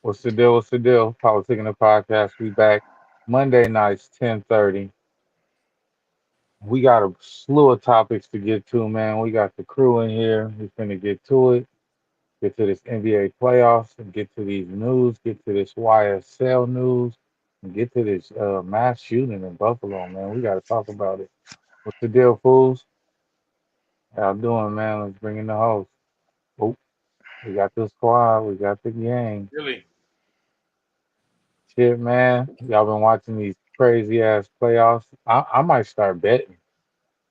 What's the deal? What's the deal? PolitiKan The Podcast. We back Monday nights, 10:30. We got a slew of topics to get to, man. We got the crew in here. We finna get to it. Get to this NBA playoffs and get to these news. Get to this YSL news and get to this mass shooting in Buffalo, man. We got to talk about it. What's the deal, fools? How y'all doing, man? Let's bring in the host. Oh, we got the squad. We got the gang. Really? Shit, man. Y'all been watching these crazy ass playoffs. I might start betting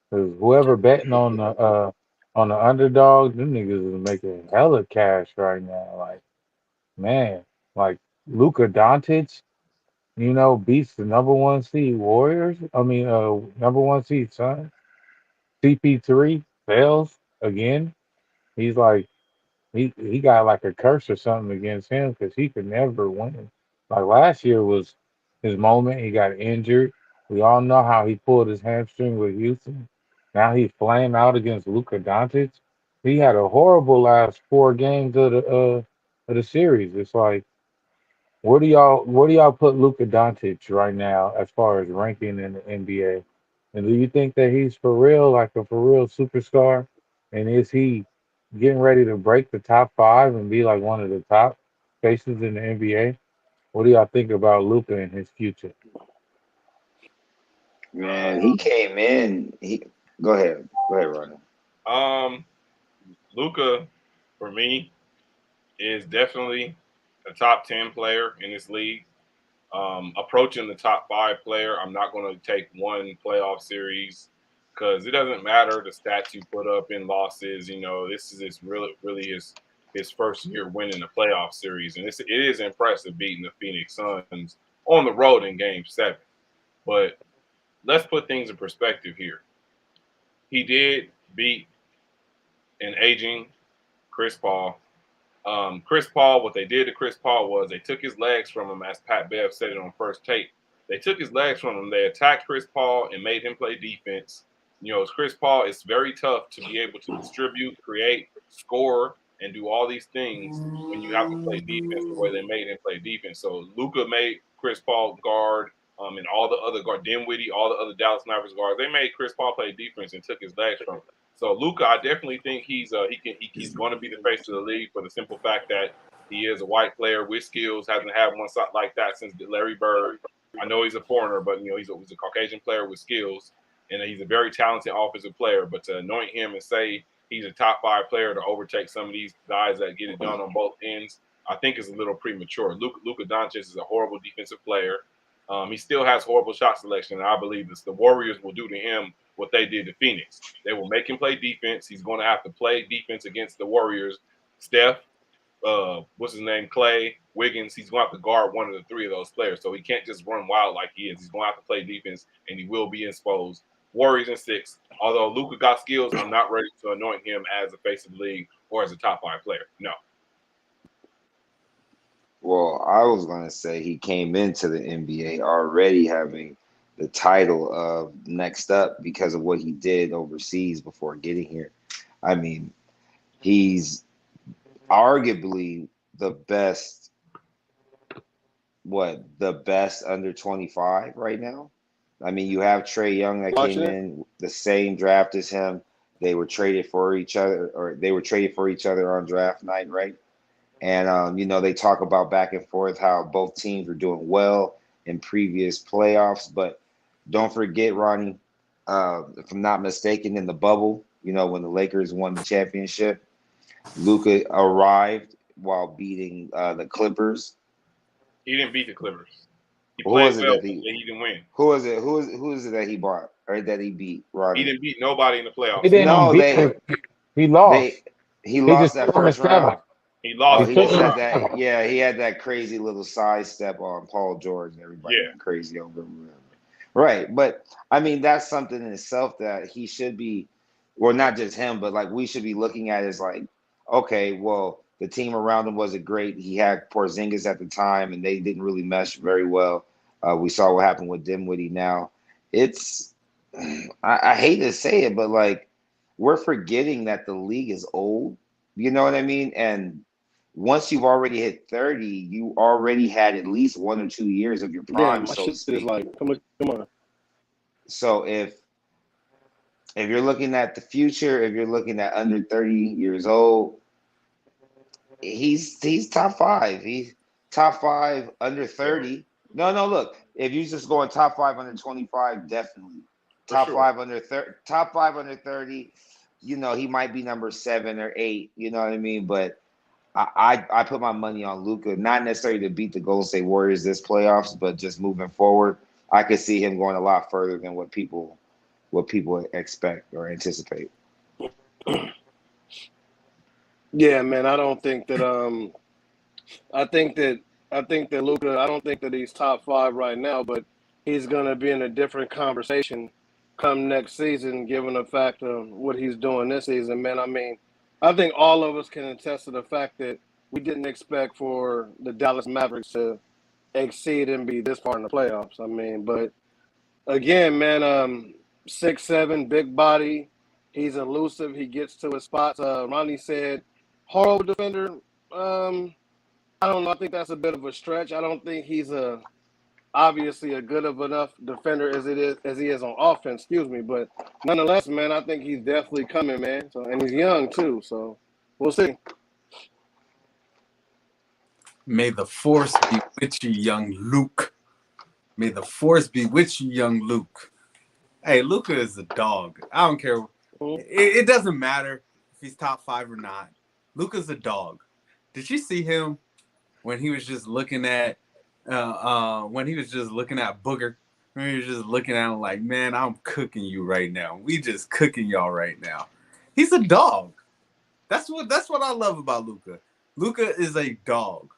because whoever betting on the underdog, them niggas is making hella cash right now. Like man, like Luka Doncic, beats the number one seed Warriors. I mean, number one seed Suns. CP3 fails again. He's like he got like a curse or something against him because he could never win. Like last year was his moment. He got injured. We all know how he pulled his hamstring with Houston. Now he flamed out against Luka Doncic. He had a horrible last four games of the series. It's like where do y'all put Luka Doncic right now as far as ranking in the NBA? And do you think that he's for real, like a for real superstar? And is he getting ready to break the top five and be like one of the top faces in the NBA? What do y'all think about Luka and his future? Man, he Um, came in. He go ahead, Ronnie. um, Luca, for me, is definitely a top 10 player in this league. Approaching the top five player, I'm not going to take one playoff series because it doesn't matter the stats you put up in losses. This is really his first year winning a playoff series, and it is impressive beating the Phoenix Suns on the road in Game 7. But let's put things in perspective here. He did beat an aging Chris Paul. Chris Paul, what they did to Chris Paul was they took his legs from him, as Pat Bev said it on first take. They took his legs from him. They attacked Chris Paul and made him play defense. As Chris Paul, it's very tough to be able to distribute, create, score, and do all these things when you have to play defense the way they made him play defense. So Luka made Chris Paul guard, and all the other guard, Dinwiddie, all the other Dallas Mavericks guards. They made Chris Paul play defense and took his legs from him. So Luka, I definitely think he's going to be the face of the league for the simple fact that he is a white player with skills. Hasn't had one like that since Larry Bird. I know he's a foreigner, but he's a Caucasian player with skills, and he's a very talented offensive player. But to anoint him and say he's a top five player to overtake some of these guys that get it done on both ends, I think is a little premature. Luka Doncic is a horrible defensive player. He still has horrible shot selection, and I believe the Warriors will do to him what they did to Phoenix. They will make him play defense. He's going to have to play defense against the Warriors. Steph, what's his name, Clay, Wiggins. He's going to have to guard one of the three of those players. So he can't just run wild like he is. He's going to have to play defense, and he will be exposed. Warriors in 6. Although Luka got skills, I'm not ready to anoint him as a face of the league or as a top 5 player. No. Well, I was gonna say he came into the NBA already having the title of next up because of what he did overseas before getting here. I mean, he's arguably the best under 25 right now. I mean, you have Trey Young that Watching came it. in the same draft as him. They were traded for each other on draft night, right? And they talk about back and forth how both teams were doing well in previous playoffs. But don't forget, Ronnie, if I'm not mistaken, in the bubble, when the Lakers won the championship, Luka arrived while beating the Clippers. He didn't beat the Clippers. He Who played was it well, that but he? he didn't win. Who was it? Who is it that he bought or that he beat, He Ronnie? didn't beat nobody in the He playoffs. didn't No, beat him. He lost. he He just lost that took him in first seven. round. He Oh, lost He in he took both just him in had rounds. that. seven. Yeah, he had that crazy little sidestep on Paul George, and everybody Yeah. went crazy over him. Right, but I mean that's something in itself that he should be, well, not just him, but like we should be looking at is like, okay, well, the team around him wasn't great. He had Porzingis at the time, and they didn't really mesh very well. We saw what happened with Dinwiddie. Now, it's I hate to say it, but like we're forgetting that the league is old. You know what I mean? And once you've already hit 30, you already had at least 1 or 2 years of your prime, My so to shit is speak. like, come on. So if you're looking at the future, if you're looking at under 30 years old, he's top five. He's top five under Yeah, 30. No, look, if you just going top five under 25, definitely. for sure. Top five under 30, he might be number 7 or 8, you know what I mean? But I put my money on Luka, not necessarily to beat the Golden State Warriors this playoffs, but just moving forward, I could see him going a lot further than what people expect or anticipate. Yeah, man. I don't think that. I think that. Luka. I don't think that he's top 5 right now, but he's gonna be in a different conversation come next season, given the fact of what he's doing this season. Man, I mean, I think all of us can attest to the fact that we didn't expect for the Dallas Mavericks to exceed and be this far in the playoffs. I mean, but again, man, 6'7", big body. He's elusive. He gets to his spots. Ronnie said, horrible defender. I don't know. I think that's a bit of a stretch. I don't think he's obviously a good of enough defender as he is on offense. Excuse me, but nonetheless, man, I think he's definitely coming, man. So, and he's young too. So we'll see. May the force be with you, young Luke. May the force be with you, young Luke. Hey, Luka is a dog. I don't care. It doesn't matter if he's top 5 or not. Luka's a dog. Did you see him when he was just looking at Booger? When he was just looking at him like, man, I'm cooking you right now. We just cooking y'all right now. He's a dog. That's what I love about Luka. Luka is a dog,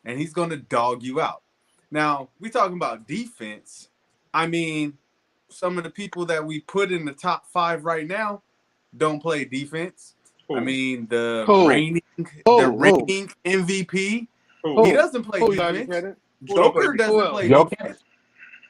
and he's gonna dog you out. Now, we talking about defense. I mean, some of the people that we put in the top 5 right now don't play defense. I mean, the reigning MVP, he doesn't play defense. Joker doesn't play defense.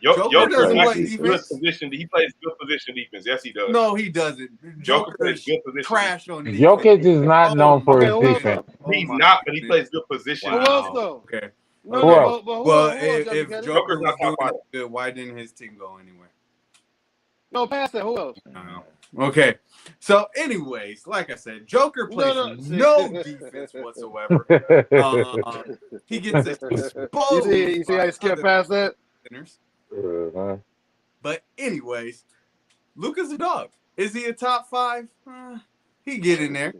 Joker doesn't play good defense. position. He plays good position defense. Yes, he does. No, he doesn't. Joker Joker plays good position. trash on defense. Jokic is not known for his Okay, defense. He's not, but he plays good position. Who else though? Okay. No, Who else? but Well, who else, if Joker Joker was not doing top 5. it good, why didn't his team go anywhere? No, past that. Who else? I don't know. Okay. So, anyways, like I said, Joker plays no defense whatsoever. He gets exposed. You see how you skip past that? But anyways, Luka's a dog. Is he a top 5? He get in there,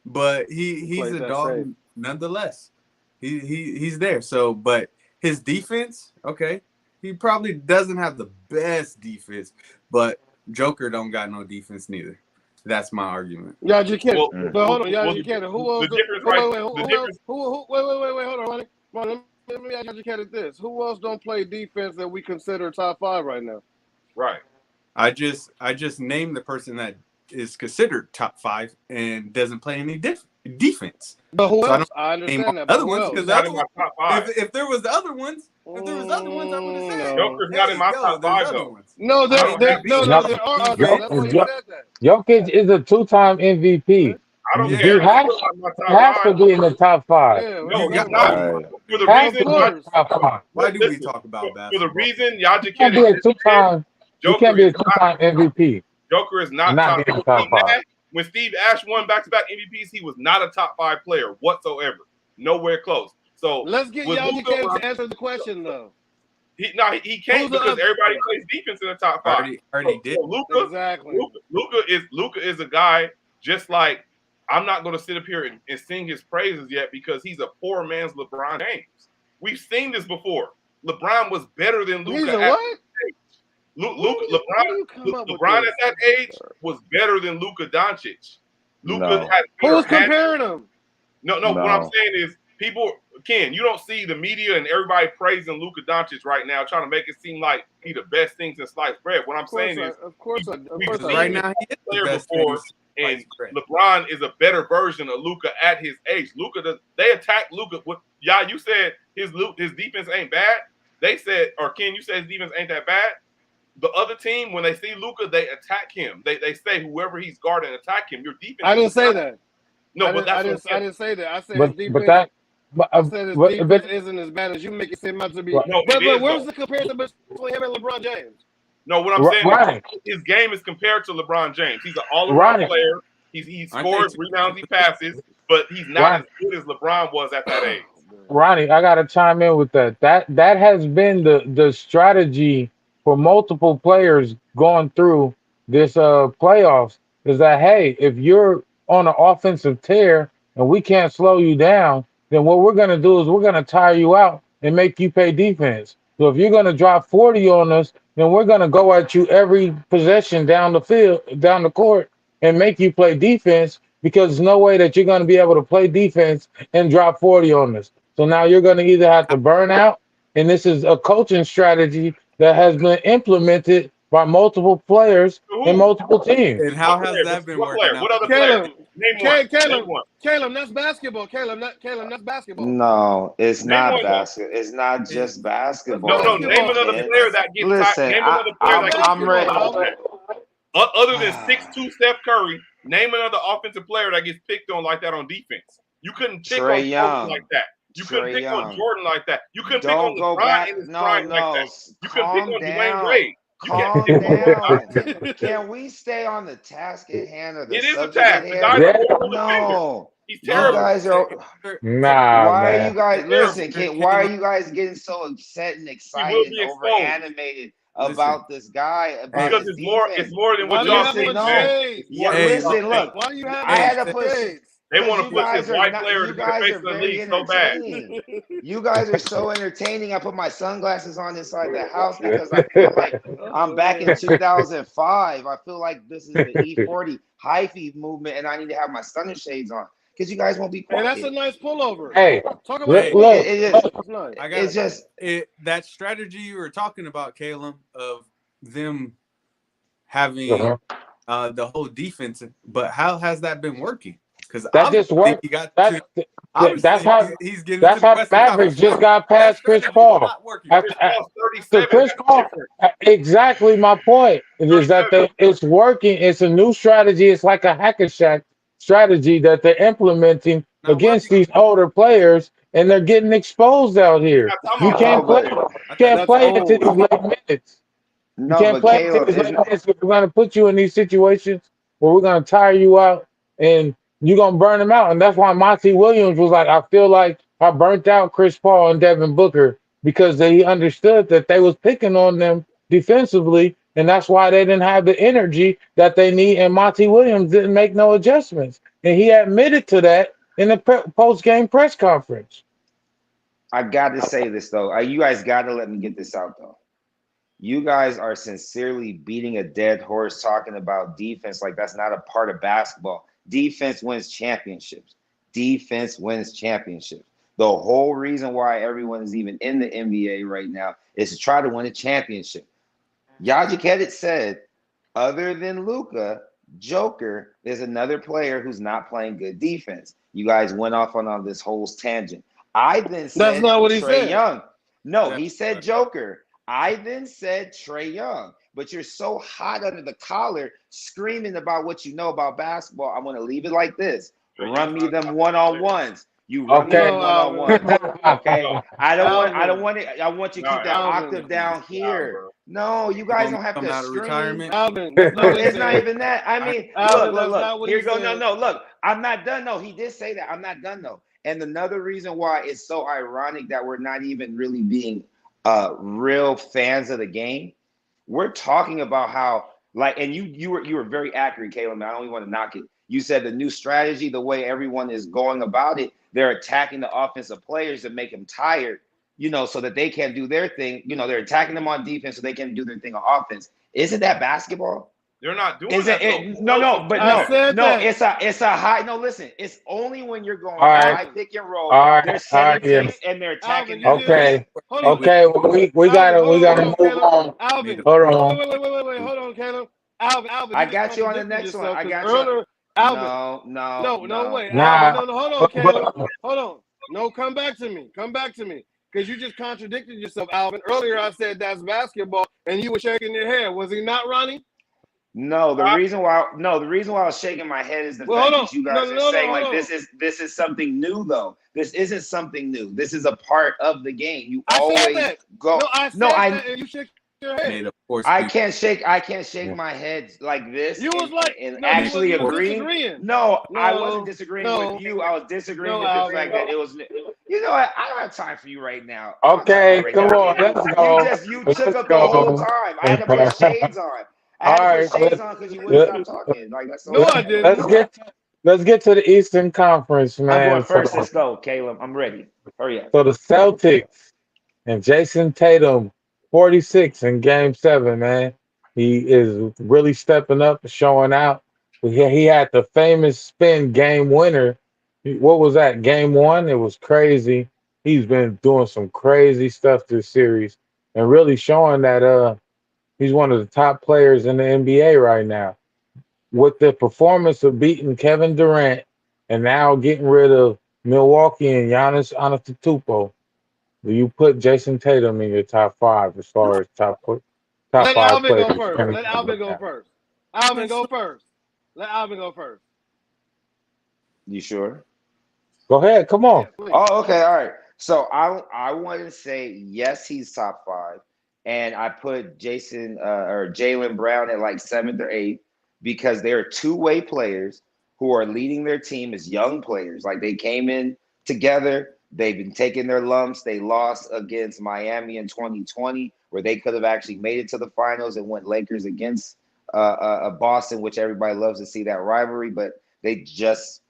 but he's a dog safe. nonetheless. He's there. So, but his defense, okay, he probably doesn't have the best defense, but Joker don't got no defense neither. That's my argument. Yeah, you can't. Well, But hold on, well, you can't. Who else? the difference, Wait, right? wait, The wait, difference. wait, hold on, Ronnie. Let me ask you this: who else don't play defense that we consider top 5 right now? Right. I just named the person that is considered top 5 and doesn't play any defense. But who So else? I understand that. But other who ones else? because Not in my top 5. if there was other ones, I would have said Joker's not in my top 5 though. No, there are. That's why you said that. Jokic is a 2-time MVP. I don't Yeah. care. He has to be in the top 5. Yeah, No, yeah, he's not. Right. For the Has reason, to be in the top 5. Why do we Listen, talk about for basketball? the reason y'all just You can't be a can't. 2-time. You Joker can't be a is not. 2-time MVP. Joker is not Not top being 5. top 5. When Steve Ash won back-to-back MVPs, he was not a top 5 player whatsoever. Nowhere close. So Let's get with y'all Luka, to answer the question though. he Who's can't the because other- everybody plays defense in the top 5. Already did. So Exactly. Luka is a guy just like I'm not going to sit up here and sing his praises yet because he's a poor man's LeBron James. We've seen this before. LeBron was better than Luka. He's a what? LeBron at that age was better than Luka Doncic. No. Who's comparing them? No. What I'm saying is people, Ken, you don't see the media and everybody praising Luka Doncic right now, trying to make it seem like he the best thing since sliced bread. What I'm saying is, Of course, Right now, he is the player best before, thing. and LeBron is a better version of Luka at his age. They attacked Luka. You said his defense ain't bad. They said, or Ken, you said his defense ain't that bad. The other team, when they see Luka, they attack him. They say whoever he's guarding, attack him. Your defense. I didn't say that. No, I but that's didn't say that. I said But his defense. But, I said his defense isn't as bad as you make it seem out to be. Right. No, But it is, where's though. the comparison between him and LeBron James? No, what I'm saying Ronnie, is his game is compared to LeBron James. He's an all-around Ronnie, player. He Aren't scores, they rebounds, he passes, but he's not as Ronnie, good as LeBron was at that age. Ronnie, I gotta chime in with that. That has been the strategy for multiple players going through this playoffs. Is that hey, if you're on an offensive tear and we can't slow you down, then what we're gonna do is we're gonna tire you out and make you pay defense. So if you're gonna drop 40 on us, then we're gonna go at you every possession down the field, down the court, and make you play defense because there's no way that you're gonna be able to play defense and drop 40 on us. So now you're going to either have to burn out, and this is a coaching strategy that has been implemented by multiple players and Who? multiple teams. and how What has player? that been What working player? out? What other player? Caleb, Name one. Name Caleb, one. Caleb, that's basketball. Caleb, that's basketball. No, it's Name not one, though. basketball. It's not just basketball. No. Name Basketball. another Kids. player that gets tired. Listen, Name another player that gets I'm ready. picked on like that. Other than 6'2" Steph Curry, name another offensive player that gets picked on like that on defense. You couldn't pick Trey on Young. Kobe like that. You couldn't Trey pick Young. on Jordan like that. You couldn't pick Don't on go LeBron back. in his No, prime like no. that. You couldn't pick Calm on Dwayne down. Wade. You can't Calm pick on down. Can we stay on the task at hand or the It is a subject task. at The hand? guy's Yeah. a horrible defender. No. He's You terrible. guys are. Nah, Why are man. you guys He's listen? terrible. Why are you guys getting so upset and He will excited be and over exposed. animated Listen. about this guy? About Because his it's defense? more than Why what do you y'all have think, on no. man. shades? Yeah, Hey, listen. Look, Why do you have I had on to put. shades? They Because want to you put guys this are white not. player You to be the guys face are of the very league so bad. entertaining. You guys are so entertaining. I put my sunglasses on inside the house because I feel like I'm back in 2005. I feel like this is the E40 hyphy movement, and I need to have my sun shades on because you guys won't be Hey, quiet. that's a nice pullover. Hey, Talk about look, it. look, It is. That's nice. I got It's just. that strategy you were talking about, Caleb, of them having uh-huh. the whole defense. But how has that been working? Because That just obviously worked. he got That, to. that's Obviously, how he's getting that's into the how Western Mavericks Conference. just got That past Chris strategy is Paul. not working. After, Chris Paul's so 37. Chris That's Paul, different. exactly my point is that 37. it's working. It's a new strategy. It's like a hack and shack strategy that they're implementing Not against working. these older players, and they're getting exposed out We're here. not talking You about can't old play. players. You I thought can't That's play into old. these late minutes. You No, can't but play into Caleb, these is late minutes. We're going to put you in these situations where we're going to tire you out, and you're going to burn them out. And that's why Monty Williams was like, I feel like I burnt out Chris Paul and Devin Booker because he understood that they was picking on them defensively, and that's why they didn't have the energy that they need. And Monty Williams didn't make no adjustments, and he admitted to that in the post-game press conference. I got to say this though. You guys got to let me get this out though. You guys are sincerely beating a dead horse talking about defense like that's not a part of basketball. Defense wins championships. Defense wins championships. The whole reason why everyone is even in the NBA right now is to try to win a championship. Yajic Hedit said, other than Luka, Joker is another player who's not playing good defense. You guys went off on this whole tangent. I then said That's not what he Trey said. Young. No, Yeah. he said Joker. I then said Trey Young. But you're so hot under the collar, screaming about what you know about basketball. I'm going to leave it like this. Run me them one-on-ones. You run me Okay. them one-on-ones. Okay. I want it. I want you to keep that Alvin. octave down here. bro. No, you You guys want don't me have to come to out of scream. retirement? Alvin, that's not No, what he it's not said. even that. I mean, Alvin, look. that's not what Here he you go. said. No, look. I'm not done. No, he did say that. I'm not done though. And another reason why it's so ironic that we're not even really being real fans of the game. We're talking about how, like, and you were very accurate, Caleb. I don't even want to knock it. You said the new strategy, the way everyone is going about it, they're attacking the offensive players to make them tired, so that they can't do their thing. They're attacking them on defense so they can do their thing on offense. Isn't that basketball? They're not doing Is that. it? though. No. It's a high. No, listen. It's only when you're going All right. high pick and roll. All right. They're All setting right. picks and they're attacking. Alvin, Okay. Hold on. Okay. Well, we gotta move on. Alvin, Hold on. wait. Hold on, Caleb. Alvin. I got you on the next one. I got earlier, you. Alvin. No Wait. Nah. Alvin, no, hold on, Caleb. Hold on. No, come back to me. Because you just contradicted yourself, Alvin. Earlier I said that's basketball, and you were shaking your head. Was he not, Ronnie? No, the reason why I was shaking my head is the Well, fact hold on. that you No, guys are no, no, saying hold like on. this is something new though. This isn't something new. This is a part of the game. You I said always that. go. No, I said No, that, and you shook your May head. the force I be can't shake Yeah. my head like this You was like, and no, you actually was agreeing. disagreeing. No, I wasn't No, disagreeing with no, you. I was disagreeing no, with the Alvin, fact that no. it was. You know what? I don't have time for you right now. I don't have time for Okay, you right come now, on, Caleb. let's go. You took Let's up the whole go. time. I had to put shades on. I All had to put right, shades on because you wouldn't let, stop talking. Like that's so No, I sad. let's didn't. get to the Eastern Conference, I'm going man. first. Let's go, Caleb. I'm ready. Hurry up. So the Celtics and Jason Tatum, 46 in Game 7, man. He is really stepping up, showing out. He had the famous spin game winner. What was that? Game 1? It was crazy. He's been doing some crazy stuff this series and really showing that he's one of the top players in the NBA right now. With the performance of beating Kevin Durant and now getting rid of Milwaukee and Giannis Antetokounmpo, do you put Jason Tatum in your top 5 as far as top Let 5 Alvin players go first. in the Let Alvin right go now? first. Alvin, man, go so first. Let Alvin go first. You sure? Go ahead, come on. Yeah, please. Oh, okay, all right. So I want to say yes, he's top 5, and I put Jason or Jalen Brown at like 7th or 8th because they are two-way players who are leading their team as young players. Like they came in together, they've been taking their lumps. They lost against Miami in 2020, where they could have actually made it to the finals and went Lakers against Boston, which everybody loves to see that rivalry, but they just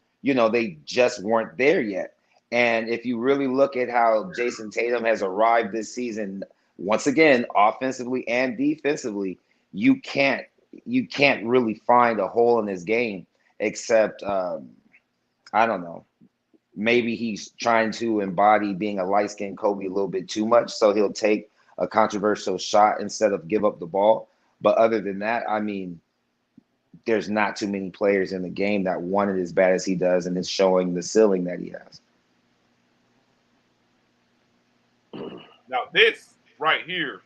weren't there yet. And if you really look at how Jason Tatum has arrived this season, once again, offensively and defensively, you can't really find a hole in his game except I don't know. Maybe he's trying to embody being a light skinned Kobe a little bit too much, so he'll take a controversial shot instead of give up the ball. But other than that, I mean, there's not too many players in the game that want it as bad as he does, and it's showing the ceiling that he has. Now, this right here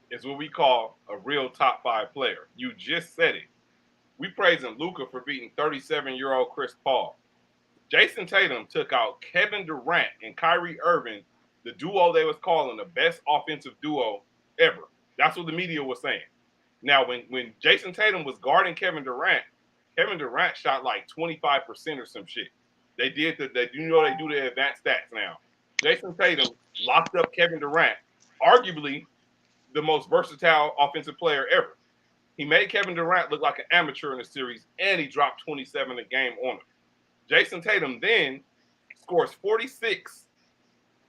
is what we call a real top 5 player. You just said it. We praising Luka for beating 37-year-old Chris Paul. Jason Tatum took out Kevin Durant and Kyrie Irving, the duo they was calling the best offensive duo ever. That's what the media was saying. Now, when Jason Tatum was guarding Kevin Durant shot like 25% or some shit. They do the advanced stats now. Jason Tatum locked up Kevin Durant, arguably the most versatile offensive player ever. He made Kevin Durant look like an amateur in the series, and he dropped 27 a game on him. Jason Tatum then scores 46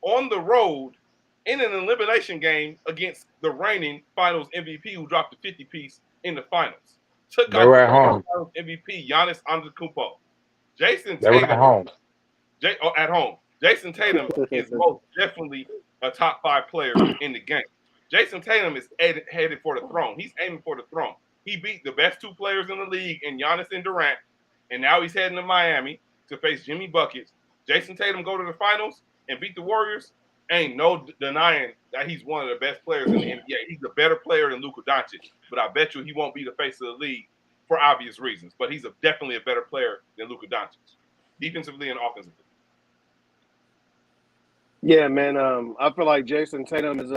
on the road in an elimination game against the reigning Finals MVP, who dropped the 50-piece in the finals. Took They out were the at home. Finals MVP, Giannis Antetokounmpo. Jason They were at Tatum home. at home. Jason Tatum is most definitely a top 5 player in the game. Jason Tatum is headed for the throne. He's aiming for the throne. He beat the best 2 players in the league in Giannis and Durant, and now he's heading to Miami to face Jimmy Buckets. Jason Tatum go to the finals and beat the Warriors. Ain't no denying that he's one of the best players in the NBA. He's a better player than Luka Doncic, but I bet you he won't be the face of the league for obvious reasons. But he's definitely a better player than Luka Doncic, defensively and offensively. Yeah, man. I feel like Jason Tatum is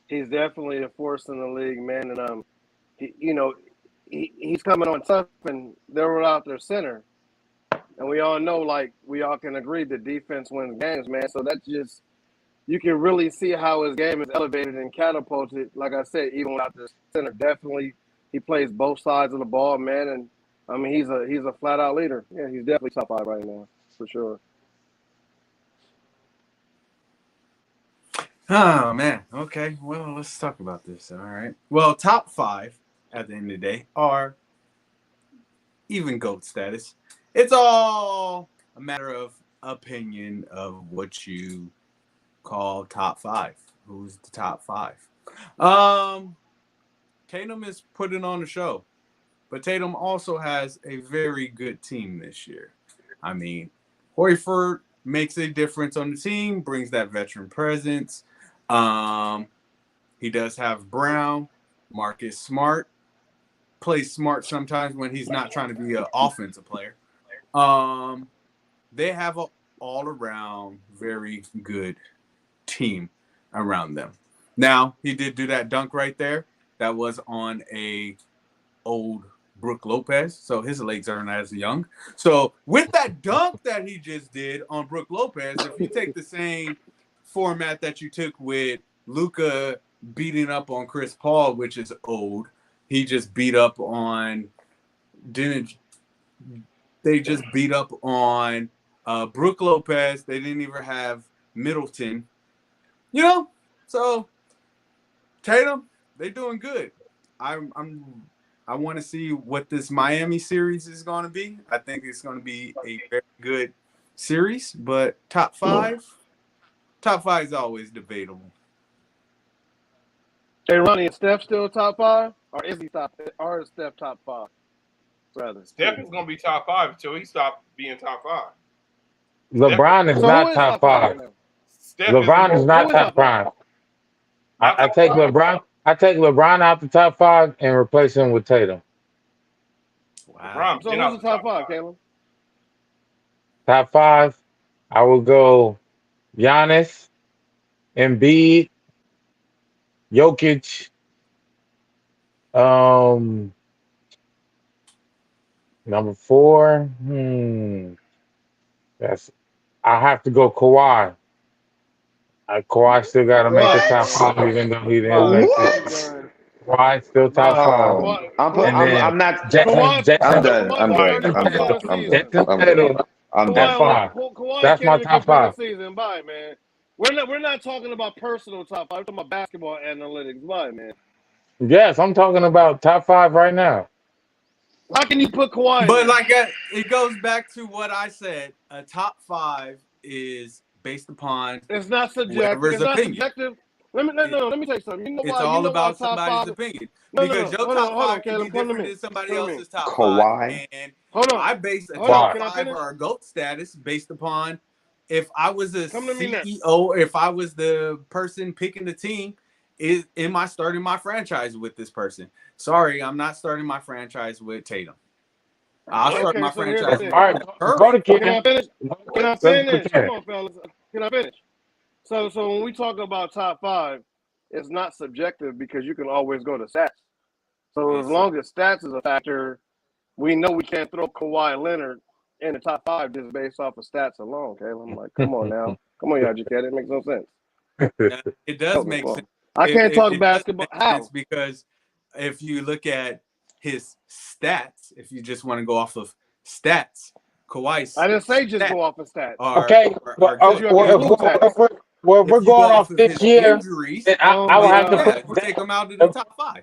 he's definitely a force in the league, man. And he's coming on tough, and they're without their center. And we all know, like, we all can agree that defense wins games, man. So that's just, you can really see how his game is elevated and catapulted. Like I said, even without the center, definitely he plays both sides of the ball, man. And I mean, he's a flat out leader. Yeah, he's definitely top 5 right now, for sure. Oh man. Okay. Well, let's talk about this. All right. Well, top 5 at the end of the day are even GOAT status. It's all a matter of opinion of what you call top 5. Who's the top 5? Tatum is putting on the show, but Tatum also has a very good team this year. I mean, Horford makes a difference on the team, brings that veteran presence. He does have Brown, Marcus Smart, plays smart sometimes when he's not trying to be an offensive player. They have a all-around very good team around them. Now, he did do that dunk right there. That was on a old Brook Lopez, so his legs aren't as young. So with that dunk that he just did on Brook Lopez, if you take the same format that you took with Luka beating up on Chris Paul, which is old, he just beat up on they just beat up on Brook Lopez. They didn't even have Middleton. So Tatum, they're doing good. I want to see what this Miami series is going to be. I think it's going to be a very good series, but top five is always debatable. Hey, Ronnie, is Steph still top 5, or is Steph top 5? Rather, Steph is gonna be top 5 until he stops being top 5. LeBron is not top 5. LeBron is not top 5. I take LeBron. I take LeBron out the top 5 and replace him with Tatum. Wow. So who's the top 5, Caleb? Top 5, I will go Giannis, Embiid, Jokic, number 4. I have to go Kawhi. Kawhi still got to make the top 5, even though he didn't make it. Kawhi still top 5. I'm not. I'm done. I'm done. That's my top 5. Season. Bye, man. We're not talking about personal top 5. We're talking about basketball analytics. Bye, man. Yes, I'm talking about top 5 right now. How can you put Kawhi? But it goes back to what I said. A top 5 is based upon. It's not subjective. It's not subjective. Let me tell you something. It's all about somebody's opinion. Because your top 5 can be different than somebody else's top 5. And I base a top 5 or a GOAT status based upon if I was a CEO, if I was the person picking the team, am I starting my franchise with this person? Sorry, I'm not starting my franchise with Tatum. I'll start my franchise. All right, go to Can I finish? Come on, fellas. Can I finish? So when we talk about top 5, it's not subjective because you can always go to stats. So as long as stats is a factor, we know we can't throw Kawhi Leonard in the top 5 just based off of stats alone. Okay, I'm like, come on now, come on, y'all, it makes no sense. It does make sense. I can't talk basketball. How? Because if you look at his stats, if you just want to go off of stats, Kawhi's. I didn't say just go off of stats. Well, we're going off this year. Injuries, I will have to take him out of the top 5.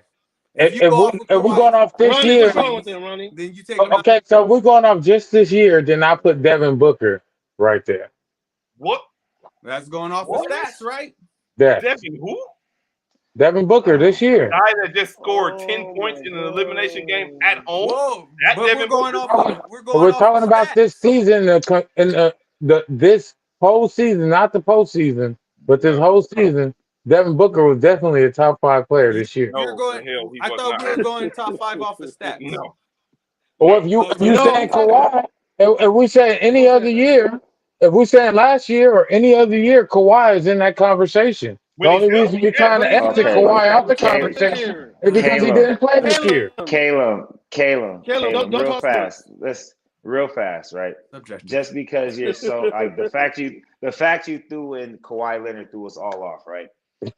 If we're going off this year, then you take him okay. So we're going off just this year. Then I put Devin Booker right there. What? That's going off the stats, right? Yeah. Devin who? Devin Booker this year. Guy that just scored 10 points in an elimination game at home. Whoa, We're talking about this season, this whole season, not the postseason, but this whole season. Devin Booker was definitely a top 5 player this year. I thought we were going top 5 off the stats. No. Or if you saying Kawhi, if we say any other year, if we saying last year or any other year, Kawhi is in that conversation. The only reason you're trying to exit Kawhi out the conversation is because he didn't play this year. Caleb, don't real fast. Real fast, right? Just because you're so like the fact you threw in Kawhi Leonard threw us all off, right?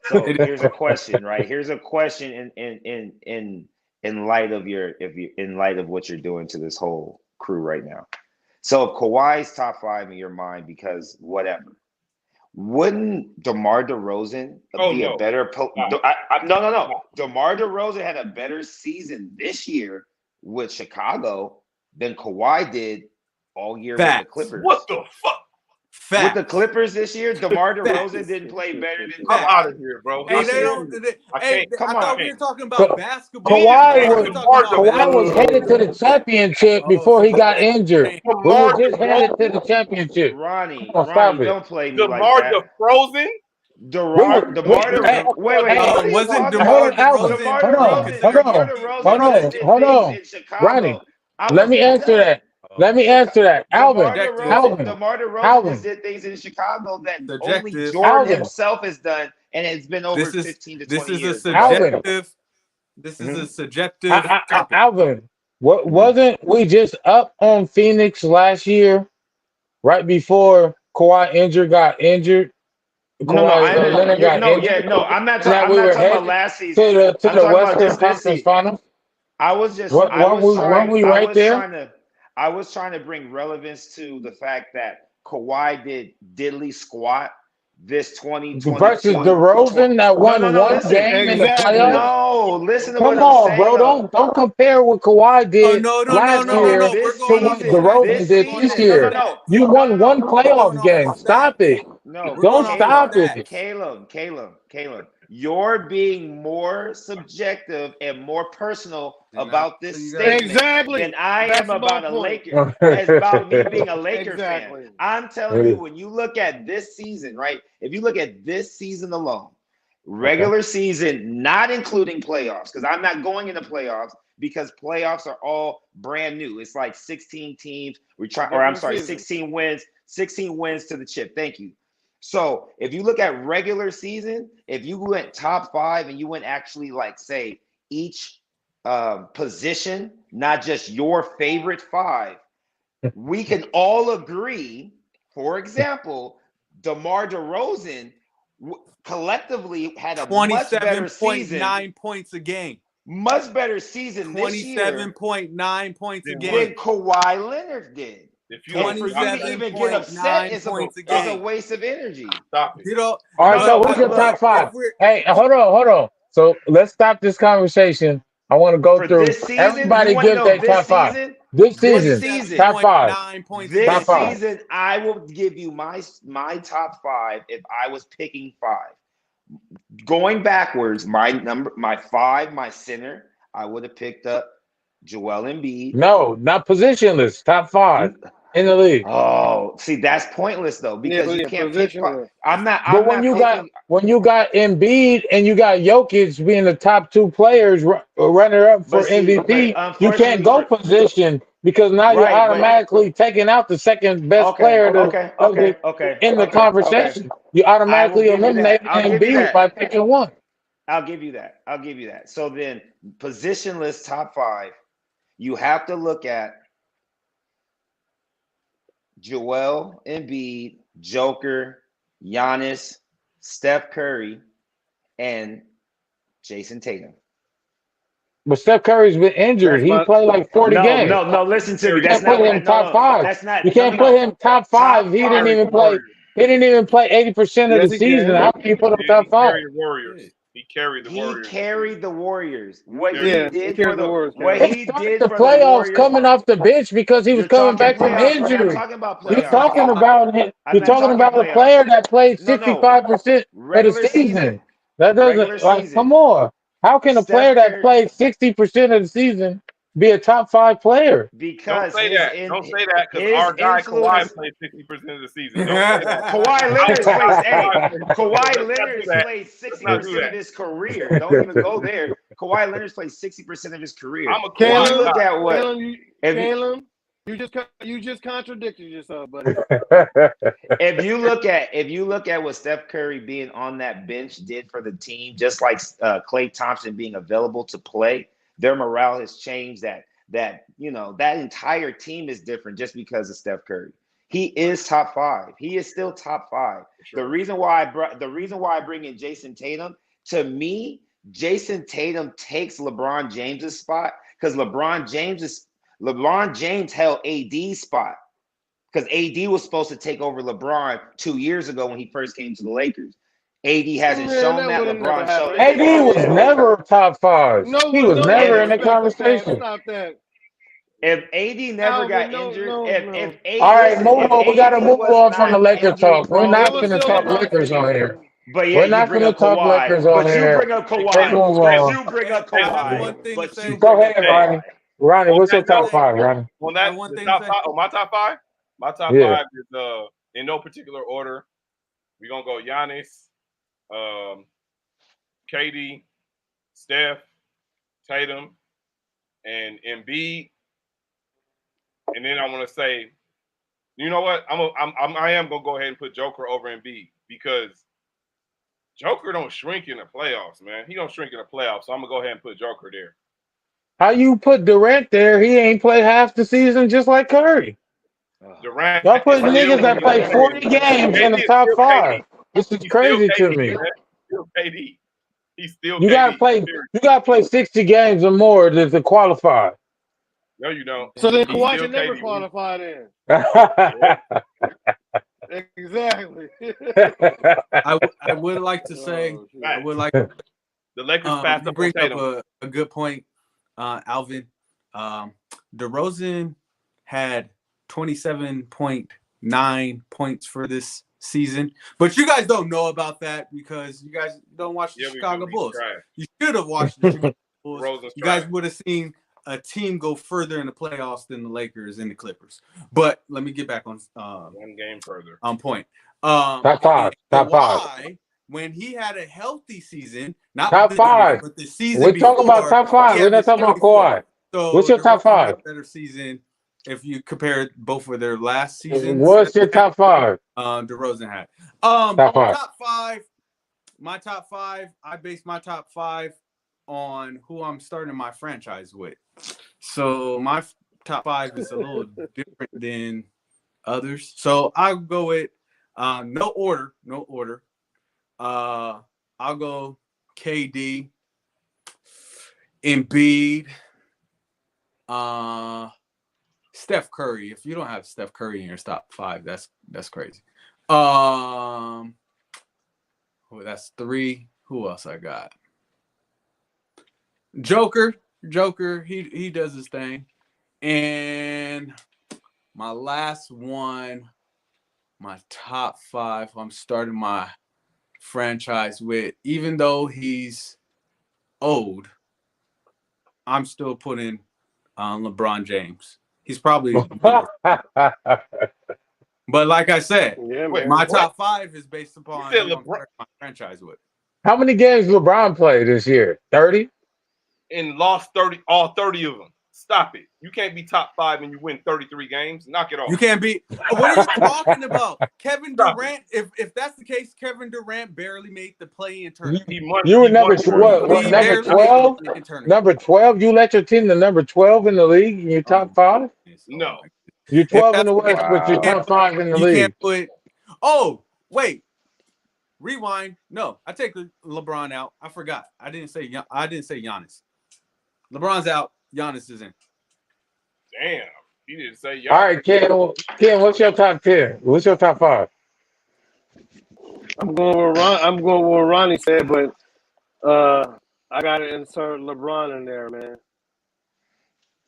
So here's a question, right? Here's a question in light of what you're doing to this whole crew right now. So if Kawhi's top 5 in your mind because whatever. Wouldn't DeMar DeRozan be a better no. DeMar DeRozan had a better season this year with Chicago than Kawhi did all year with the Clippers. What the fuck? With the Clippers this year, DeMar DeRozan didn't play better than I'm out of here, bro. Hey, I thought we were talking about basketball. Kawhi was headed to the championship before he got injured. He was just headed to the championship. Ronnie, don't play me like that. DeMar DeRozan? DeMar DeRozan. Wait. What are you Wasn't talking DeMar about? DeRozan? DeMar Hold on, DeRozan. hold DeMar on, DeRozan just did hold things on. in Ronnie, Chicago. I let me wasn't answer done. that. Let me answer that. Alvin, Alvin, DeMar DeRozan Alvin, just did things in Chicago that only Subjective. Jordan Alvin, himself has done, and it's been over This is 15 to this 20 is a years. Alvin, subjective. This is a Mhm. subjective topic. Alvin. What Mhm. wasn't we just up on Phoenix last year, right before Kawhi got injured? No, Kawhi Leonard got injured, no. I'm not. and that I'm we not were talking about headed last season. to I'm the talking about Western just this Conference season. Finals. I was just. What weren't we right there? I was trying to bring relevance to the fact that Kawhi did diddly squat this Versus 2022. DeRozan that won No. one Listen. game in the Exactly. playoffs. No, listen to what Come I'm on, bro. saying though. Don't compare what Kawhi Oh did no last No, year We're this to going off what season, stats. DeRozan this did We're going this off season. No, year. stats. You won one We're going playoff off game. Stop stats. it. No, We're Don't going off stop it. Caleb, you're being more subjective and more personal Then I about so this you gotta statement Exactly. than I That's am my about a point. Laker. It's about me being a Laker fan. Exactly. I'm telling you, when you look at this season, right? If you look at this season alone, Okay. regular season, not including playoffs, because I'm not going into playoffs because playoffs are all brand new. It's like 16 teams. Different season. 16 wins to the chip. Thank you. So if you look at regular season, if you went top 5 and you went actually like say each position, not just your favorite 5, we can all agree. For example, DeMar DeRozan collectively had a much better season. 27.9 points a game. Much better season this year 27.9 points a than game. Kawhi Leonard did. If you don't And for you to even get upset, 27.9 it's points a a game. waste of energy. stop it. You know, All right, so No, who's your but top look, five? if we're Hey, hold on. So let's stop this conversation. I want to go for through. this season, you Everybody want to give know their top five. this This season, season, top five. 27.9 points a this Top game. five. season, I will give you my top 5 if I was picking 5. Going backwards, my 5, my center, I would have picked up Joel Embiid. No, not positionless. Top 5 in the league. Oh, see, that's pointless though because you can't pick 5. I'm not When you picking. got Embiid and you got Jokic being the top 2 players, runner up for But see, MVP, but you can't unfortunately go position because now you're right, but automatically taking out the second best player in the conversation. You I will automatically give you that. eliminate Embiid by picking one. I'll give you that. So then, positionless top 5, you have to look at Joel Embiid, Joker, Giannis, Steph Curry, and Jason Tatum. But Steph Curry's been injured. That's He my played like 40 games. No. Listen to me. You That's can't put not what him top 5. That's not. You can't put him top 5. Top He didn't 5. even play. He didn't even play 80% of the yes, he season. can. How can you put him He top 5? carried the Warriors. He carried the He Warriors. carried the Warriors. What Yeah, he he did carried for the the Warriors, what Kevin. he Start did the for the playoffs Warriors. coming off the bench because he was You're coming talking back from playoffs. We're not injury. talking about You're playoffs. talking about him. I'm You're not talking talking about a playoffs. player that played No. 65% of the Regular season. season. That Regular doesn't like. season. Come on. How can a player Steph that Curry, played 60% of the season be a top 5 player? Don't because say that. Don't say that because his our guy Kawhi influence. played 60% of the season. Don't say that. Kawhi Leonard Kawhi Let's not Leonard do that. played Let's not do 60% of that. his career. Don't even go there. Kawhi Leonard played 60% of his career. I'm a If you Kawhi look guy. at what Caleb, you just contradicted yourself, buddy. if you look at what Steph Curry being on that bench did for the team, just like Klay Thompson being available to play, their morale has changed. That entire team is different just because of Steph Curry. He is top 5. He is still top 5. Sure. The reason why I bring in Jason Tatum, to me, Jason Tatum takes LeBron James's spot because LeBron James held AD's spot because AD was supposed to take over LeBron 2 years ago when he first came to the Lakers. AD hasn't shown that. LeBron showed it. AD was never top 5. He was never in the conversation. Stop that. If AD never got injured, if AD, all right, move on. We got to move on from the Laker talk. We're not going to talk Lakers on here. But yeah, we're not going to talk Lakers on here. You bring up Kawhi. Go ahead, Ronnie. Ronnie, what's your top 5, Ronnie? On that, my top 5? My top 5 is in no particular order. We're going to go Giannis, KD, Steph, Tatum, and Embiid. And then I want to say, you know what? I am gonna go ahead and put Joker over Embiid because Joker don't shrink in the playoffs, man. He don't shrink in the playoffs, so I'm gonna go ahead and put Joker there. How you put Durant there? He ain't played half the season just like Curry. Durant Y'all put is still niggas that play 40 games in KD the is top still five. KD. This is He's still crazy to KD, me. man. He's still KD. He's still You gotta KD. play. You gotta play 60 games or more to qualify. No, you don't. So then He's Kawhi still should never KD. qualify then. I Exactly. I would like to say, I would like The Lakers passed you up bring on up Tatum. a good point, Alvin. DeRozan had 27.9 points for this season, but you guys don't know about that because you guys don't watch the Chicago Bulls. You should have watched the Chicago Bulls. You guys would have seen a team go further in the playoffs than the Lakers and the Clippers. But let me get back on one game further on point. top five. When he had a healthy season, not top this five, year, but the season we're before, talking about top five. We're not talking about Kawhi. So what's your top five? Had a better season if you compare both of their last seasons. What's your top five? DeRozan had top five. My top five. I base my top five on who I'm starting my franchise with. So my top five is a little different than others. So I'll go with no order. I'll go KD, Embiid, Steph Curry. If you don't have Steph Curry in your top five, that's crazy. That's three. Who else I got? Joker, he does his thing. And my last one, my top five, I'm starting my franchise with, even though he's old, I'm still putting LeBron James. He's probably but like I said, my top five is based upon who I'm starting my franchise with. How many games LeBron played this year? 30? And lost 30, all 30 of them. Stop it. You can't be top five and you win 33 games. Knock it off. You can't be. What are you talking about? Kevin Durant, if that's the case, Kevin Durant barely made the play-in tournament. You were number 12? Number 12? Number 12? You let your team to number 12 in the league in your top five? No. You're 12 in the West, but you're top five in the league. You can't put. Oh, wait. Rewind. No, I take LeBron out. I forgot. I didn't say Giannis. LeBron's out. Giannis is in. Damn, he didn't say Giannis. All right, Ken, what's your top 10? What's your top five? I'm going with what Ronnie said, but I got to insert LeBron in there, man.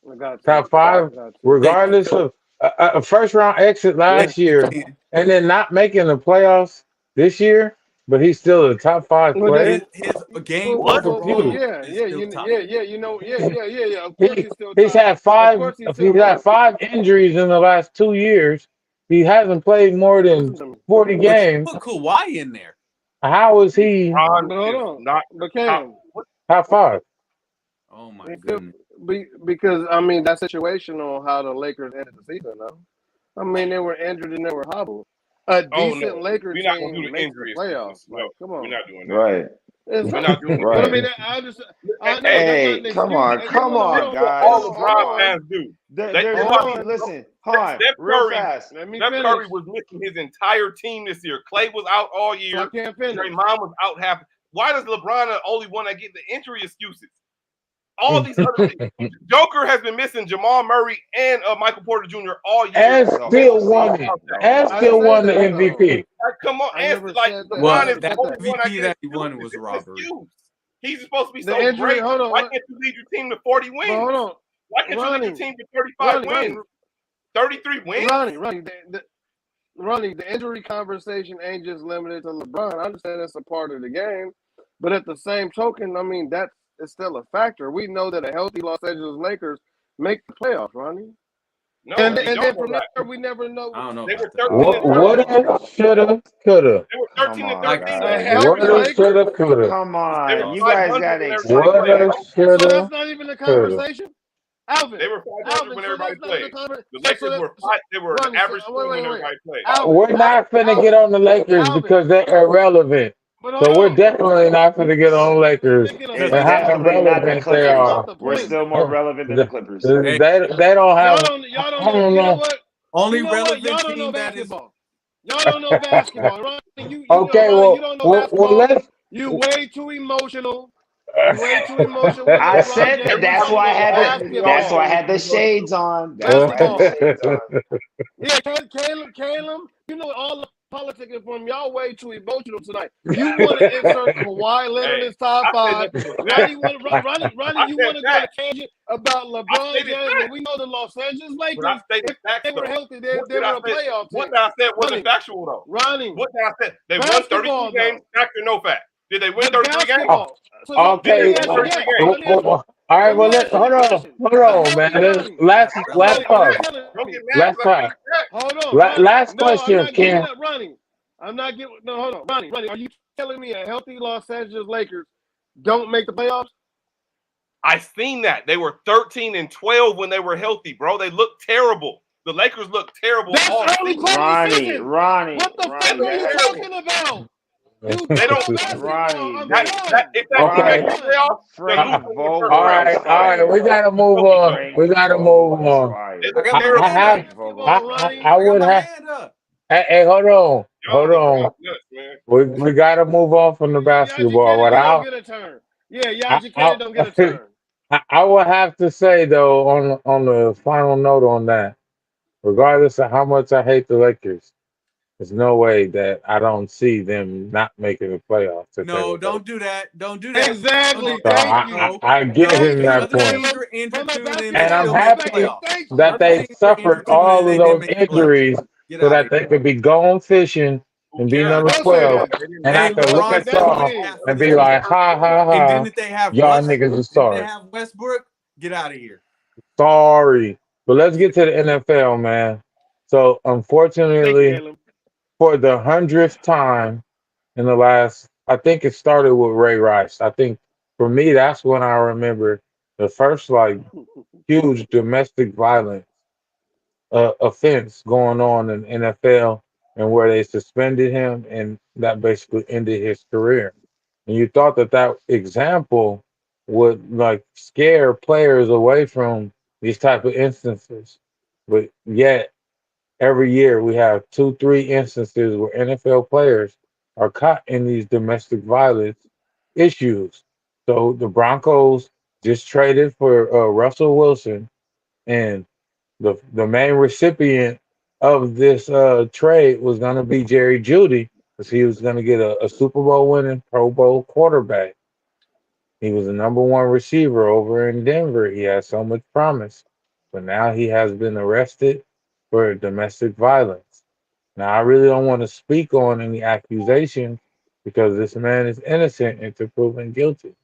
I got to. Top five, regardless of a first round exit last year, and then not making the playoffs this year. But he's still a top five player. His game yeah. Of course he's still. He's had five. He's had 5 injuries in the last 2 years. He hasn't played more than 40 games. Put Kawhi in there. How is he? Hold on, but Cam, top five. Oh my goodness. Because I mean that situation on how the Lakers ended the season, though. I mean they were injured and they were hobbled. A decent Lakers team makes the playoffs. Like, come on, we're not doing that. Right. We're not doing that. Right. I mean, I just. Hey, come on, guys. All LeBron fans do. Listen, hold on, Steph real Curry, fast. Steph Curry was missing his entire team this year. Clay was out all year. I can't finish. Draymond was out half. Why does LeBron the only one that get the injury excuses? All these other Joker has been missing Jamal Murray and Michael Porter Jr. all year. And still won it. And still won the MVP. Like, come on, LeBron is the MVP that he won was robbery. He's supposed to be so injury, great. hold on, Why can't you lead your team to 40 wins? Hold on. Why can't you lead your team to 35 wins? 33 wins? Ronnie, the injury conversation ain't just limited to LeBron. I understand that's a part of the game. But at the same token, I mean, it's still a factor. We know that a healthy Los Angeles Lakers make the playoffs, Ronnie. No, And we then don't know from that. there we never know. I don't know They were about that. 13 and What 13. if, shoulda, coulda? They were Come 13 and on, Like 13 A when guys. they were healthy Woulda, playing. Lakers. shoulda, coulda. Come They on. were You guys 500 got when to everybody explain played, Woulda, bro. this. So that's shoulda, not even a coulda. conversation, Alvin. They were 500 Alvin, when so everybody that's not a played. conversation. The So Lakers were so they were an Ronnie, so average team when wait. everybody played. Alvin, We're not finna get Alvin, on the Lakers Alvin. because they're irrelevant. But So hold we're on. definitely not finna get on the Lakers Speaking of It's and because how relevant, definitely not the irrelevant they that's Clippers. not are. the We're point. still more relevant than the Clippers. hey, They don't have. Y'all I don't know. don't You know know. what? only You know what? relevant Y'all don't know team that is basketball. Y'all don't know basketball. Ronnie, you know, Okay, Ronnie, you don't know well, basketball. let's. You way too emotional. You way too emotional with I LeBron said James. that. We Everybody That's talking why I was about had all the. we all That's said why I was basketball. had the emotional. shades on. That's why I had the Basketball. shades on. Yeah, Caleb, you know all the politicking from y'all way too emotional tonight. You want to insert Kawhi Leonard in Hey, this top I said five. nothing but Ronnie, facts. Ronnie, I you said want to go on a facts. tangent about I LeBron stated James when facts. we know the Los Angeles But I Lakers, stated if facts they were though. healthy, What they did were I a say? playoff What team. did I say wasn't Ronnie, factual though? Ronnie, What did I say? They won 32 basketball games, though. fact or no fact? Did they win But 33 games? Oh, basketball. So Did they okay. let me win ask you, 33 yes. games? So let me ask you. All So right. let Well, me ask you this question. hold A on, man. healthy Ronnie. Last, that So last relevant. are you part. telling Don't me? get mad Last because I part. stated facts. Hold on, Ronnie. Last No, I'm question, not giving Ken. up, Ronnie. I'm not giving. No, hold on, Ronnie. Are you telling me a healthy Los Angeles Lakers don't make the playoffs? I seen that. They were 13 and 12 when they were healthy, bro. They looked terrible. The Lakers looked terrible That's all early season. part of the Ronnie, season. What the They fuck Ronnie, look are you that's terrible. talking about? You They don't don't. know basketball. Ronnie. I'm That This done. if that team I'm Okay. makes the Ronnie. done. playoffs, then Frank Luka All in the first Vogel round. is right. All right. fired. We gotta It's move Jokic on. though. Frank We gotta move Vogel is on. They fired. I look got I, my I terrible, hand have. man. up. Frank Basketball, Vogel is Ronnie. I I got would my have. hand up. Hey, hold on. Y'all Hold are on. fucking nuts, man. We gotta move on from the Yaji basketball. What Kennedy don't get a turn. Yeah, I, Yaji Kennedy don't get a turn. I would have to say though on the final note on that, regardless of how much I hate the Lakers, there's no way that I don't see them not making the playoffs if they No, were healthy. don't do that. Don't do that. Don't Exactly. do So that. Thank you. No, I give no. Thank him you, that Other point. teams Caleb. are injured From a too, and they And I'm still basketball made the happy perspective, playoffs. thank you. that Other they teams are suffered injured too, and all they of didn't those make the injuries playoffs. Get so out of that here. they could be going fishing Who and be cares number Don't about say that? 12. that. They didn't And make I Hey, the could playoffs. look LeBron at That's James y'all didn't weird. have and other be teams like, hurt. ha, ha, And ha. didn't they have Y'all Westbrook? niggas are Didn't they sorry. have Westbrook? Get out of here. Sorry. But let's get to the NFL, man. So, Thank you, unfortunately, Caleb. for the 100th time in the last, I think it started with Ray Rice. I think for me, that's when I remember the first like huge domestic violence offense going on in NFL and where they suspended him and that basically ended his career. And you thought that that example would like scare players away from these type of instances, but yet every year we have two, three instances where NFL players are caught in these domestic violence issues. So the Broncos just traded for Russell Wilson, and the main recipient of this trade was going to be Jerry Judy because he was going to get a Super Bowl winning Pro Bowl quarterback. He was the number one receiver over in Denver. He had so much promise, but now he has been arrested for domestic violence. Now, I really don't want to speak on any accusations because this man is innocent until proven guilty.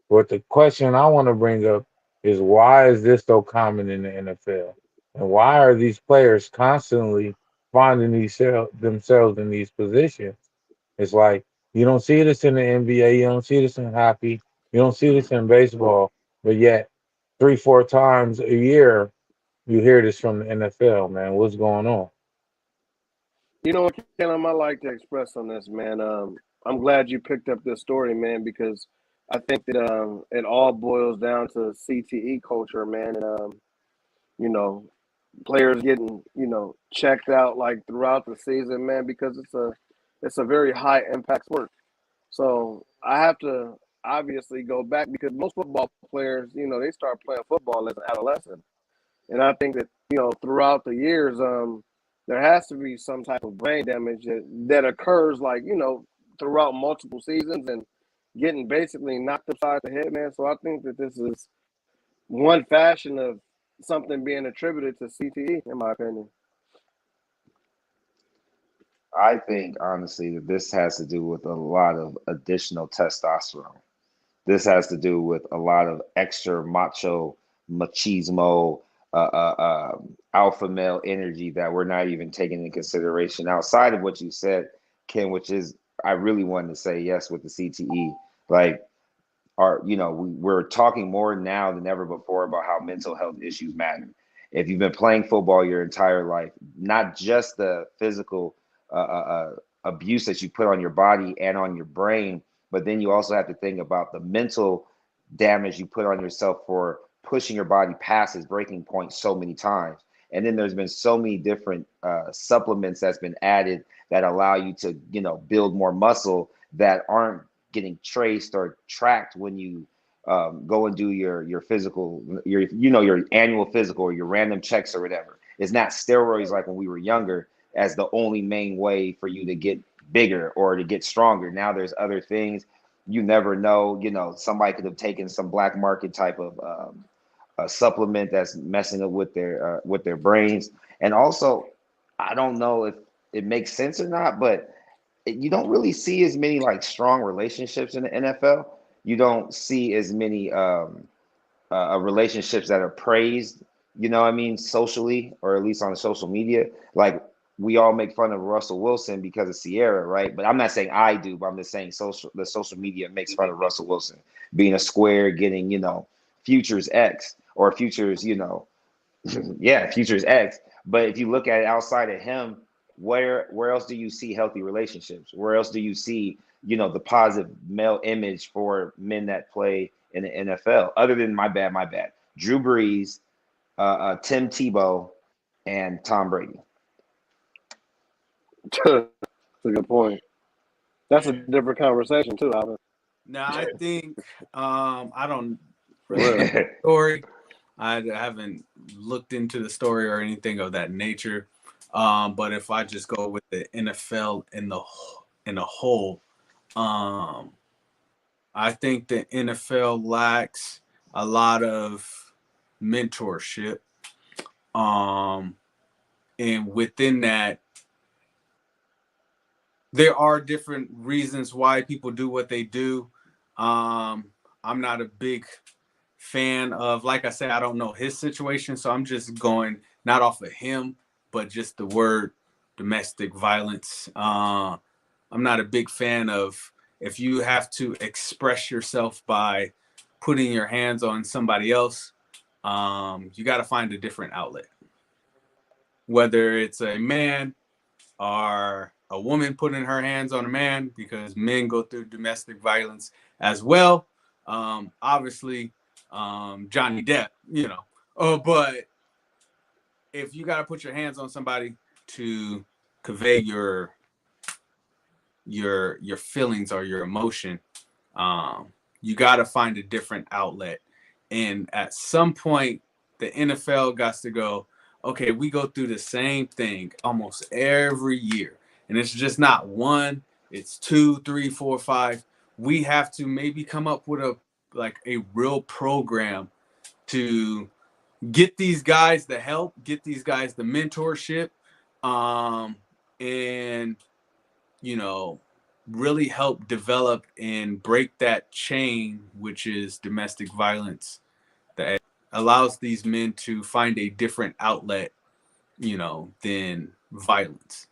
But the question I want to bring up is why is this so common in the NFL? And why are these players constantly finding themselves in these positions? It's like you don't see this in the NBA, you don't see this in hockey, you don't see this in baseball, but yet three, four times a year you hear this from the NFL, man. What's going on? You know what, Caleb, I like to express on this, man. I'm glad you picked up this story, man, because I think that it all boils down to CTE culture, man, and you know, players getting checked out like throughout the season, man, because it's a very high impact sport. So I have to obviously go back because most football players, they start playing football as an adolescent. And I think that, throughout the years, there has to be some type of brain damage that occurs, like, throughout multiple seasons and getting basically knocked upside the head, man. So I think that this is one fashion of something being attributed to CTE, in my opinion. I think honestly that this has to do with a lot of additional testosterone. This has to do with a lot of extra machismo, alpha male energy that we're not even taking into consideration outside of what you said, Ken, which is I really wanted to say yes with the CTE. Like we're talking more now than ever before about how mental health issues matter. If you've been playing football your entire life, not just the physical abuse that you put on your body and on your brain, but then you also have to think about the mental damage you put on yourself for pushing your body past its breaking point so many times. And then there's been so many different supplements that's been added that allow you to, build more muscle that aren't getting traced or tracked when you go and do your physical, your annual physical or your random checks or whatever. It's not steroids like when we were younger as the only main way for you to get bigger or to get stronger. Now there's other things. You never know. Somebody could have taken some black market type of a supplement that's messing up with their brains. And also, I don't know if it makes sense or not, but you don't really see as many like strong relationships in the NFL. You don't see as many relationships that are praised, what I mean, socially, or at least on social media. Like we all make fun of Russell Wilson because of Sierra, right? But I'm not saying I do, but I'm just saying the social media makes fun of Russell Wilson being a square, getting, Futures X or Futures, yeah, Futures X. But if you look at it outside of him, where else do you see healthy relationships? Where else do you see, the positive male image for men that play in the NFL? Other than my bad, Drew Brees, Tim Tebow, and Tom Brady. That's a good point. That's a different conversation too, Alvin. No, I think I don't really know the story. I haven't looked into the story or anything of that nature. But if I just go with the NFL in a whole, I think the NFL lacks a lot of mentorship. And within that, there are different reasons why people do what they do. I'm not a big fan of, like I said, I don't know his situation, so I'm just going not off of him, but just the word domestic violence. I'm not a big fan of if you have to express yourself by putting your hands on somebody else, you got to find a different outlet. Whether it's a man or a woman putting her hands on a man, because men go through domestic violence as well. Obviously, Johnny Depp, but if you got to put your hands on somebody to convey your feelings or your emotion, you got to find a different outlet. And at some point, the NFL got to go, okay, we go through the same thing almost every year. And it's just not one, it's 2, 3, 4, 5. We have to maybe come up with a real program to get these guys the help, get these guys the mentorship, and really help develop and break that chain, which is domestic violence, that allows these men to find a different outlet, than violence.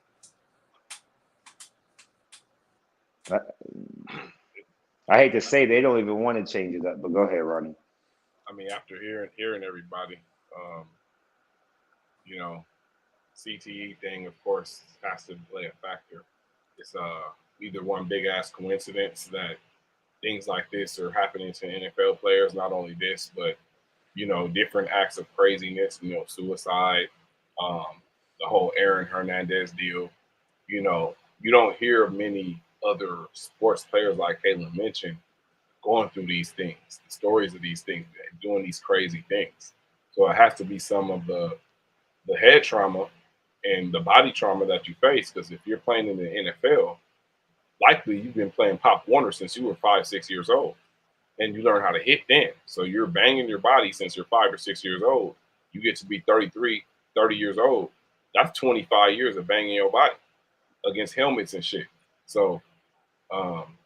I hate to say they don't even want to change it up, but go ahead, Ronnie. I mean, after hearing everybody, you know, CTE thing, of course, has to play a factor. It's either one big ass coincidence that things like this are happening to NFL players. Not only this, but different acts of craziness. Suicide, the whole Aaron Hernandez deal. You don't hear of many other sports players like Caitlin mentioned going through these things, the stories of these things, doing these crazy things. So it has to be some of the head trauma and the body trauma that you face. Because if you're playing in the NFL, likely you've been playing Pop Warner since you were 5, 6 years old, and you learn how to hit then. So you're banging your body since you're 5 or 6 years old. You get to be 33, 30 years old. That's 25 years of banging your body against helmets and shit. So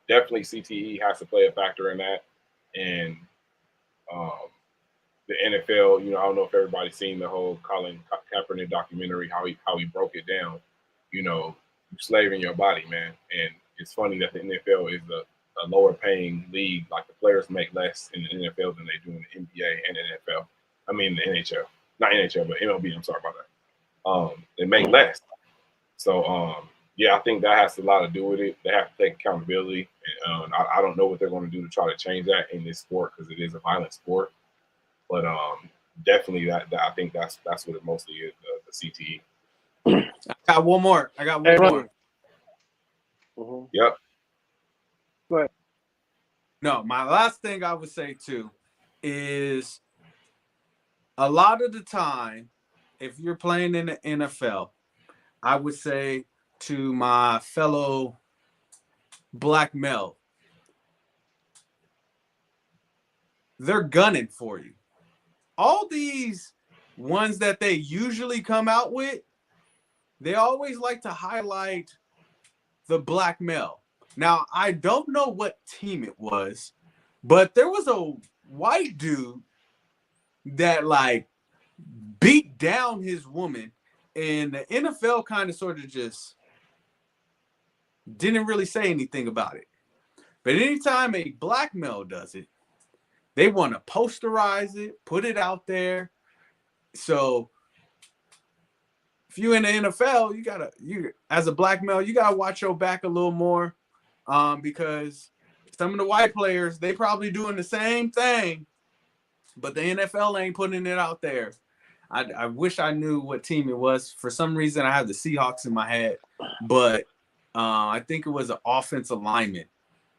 definitely CTE has to play a factor in that. And the NFL, I don't know if everybody's seen the whole Colin Kaepernick documentary, how he broke it down. You slaving your body, man. And it's funny that the NFL is a lower paying league. Like the players make less in the NFL than they do in the NBA and the NFL. I mean the NHL, not NHL, but MLB. I'm sorry about that. They make less. So yeah, I think that has a lot to do with it. They have to take accountability. And I don't know what they're going to do to try to change that in this sport because it is a violent sport. But definitely that I think that's what it mostly is, the CTE. I got one more. Mm-hmm. Yep. Go ahead. No, my last thing I would say too is a lot of the time, if you're playing in the NFL, I would say to my fellow black male, they're gunning for you. All these ones that they usually come out with, they always like to highlight the black male. Now, I don't know what team it was, but there was a white dude that like beat down his woman, and the NFL kind of sort of just didn't really say anything about it. But anytime a black male does it, they want to posterize it, put it out there. So if you're in the NFL, you as a black male, you gotta watch your back a little more, because some of the white players, they probably doing the same thing, but the NFL ain't putting it out there. I wish I knew what team it was. For some reason, I have the Seahawks in my head, but I think it was an offensive lineman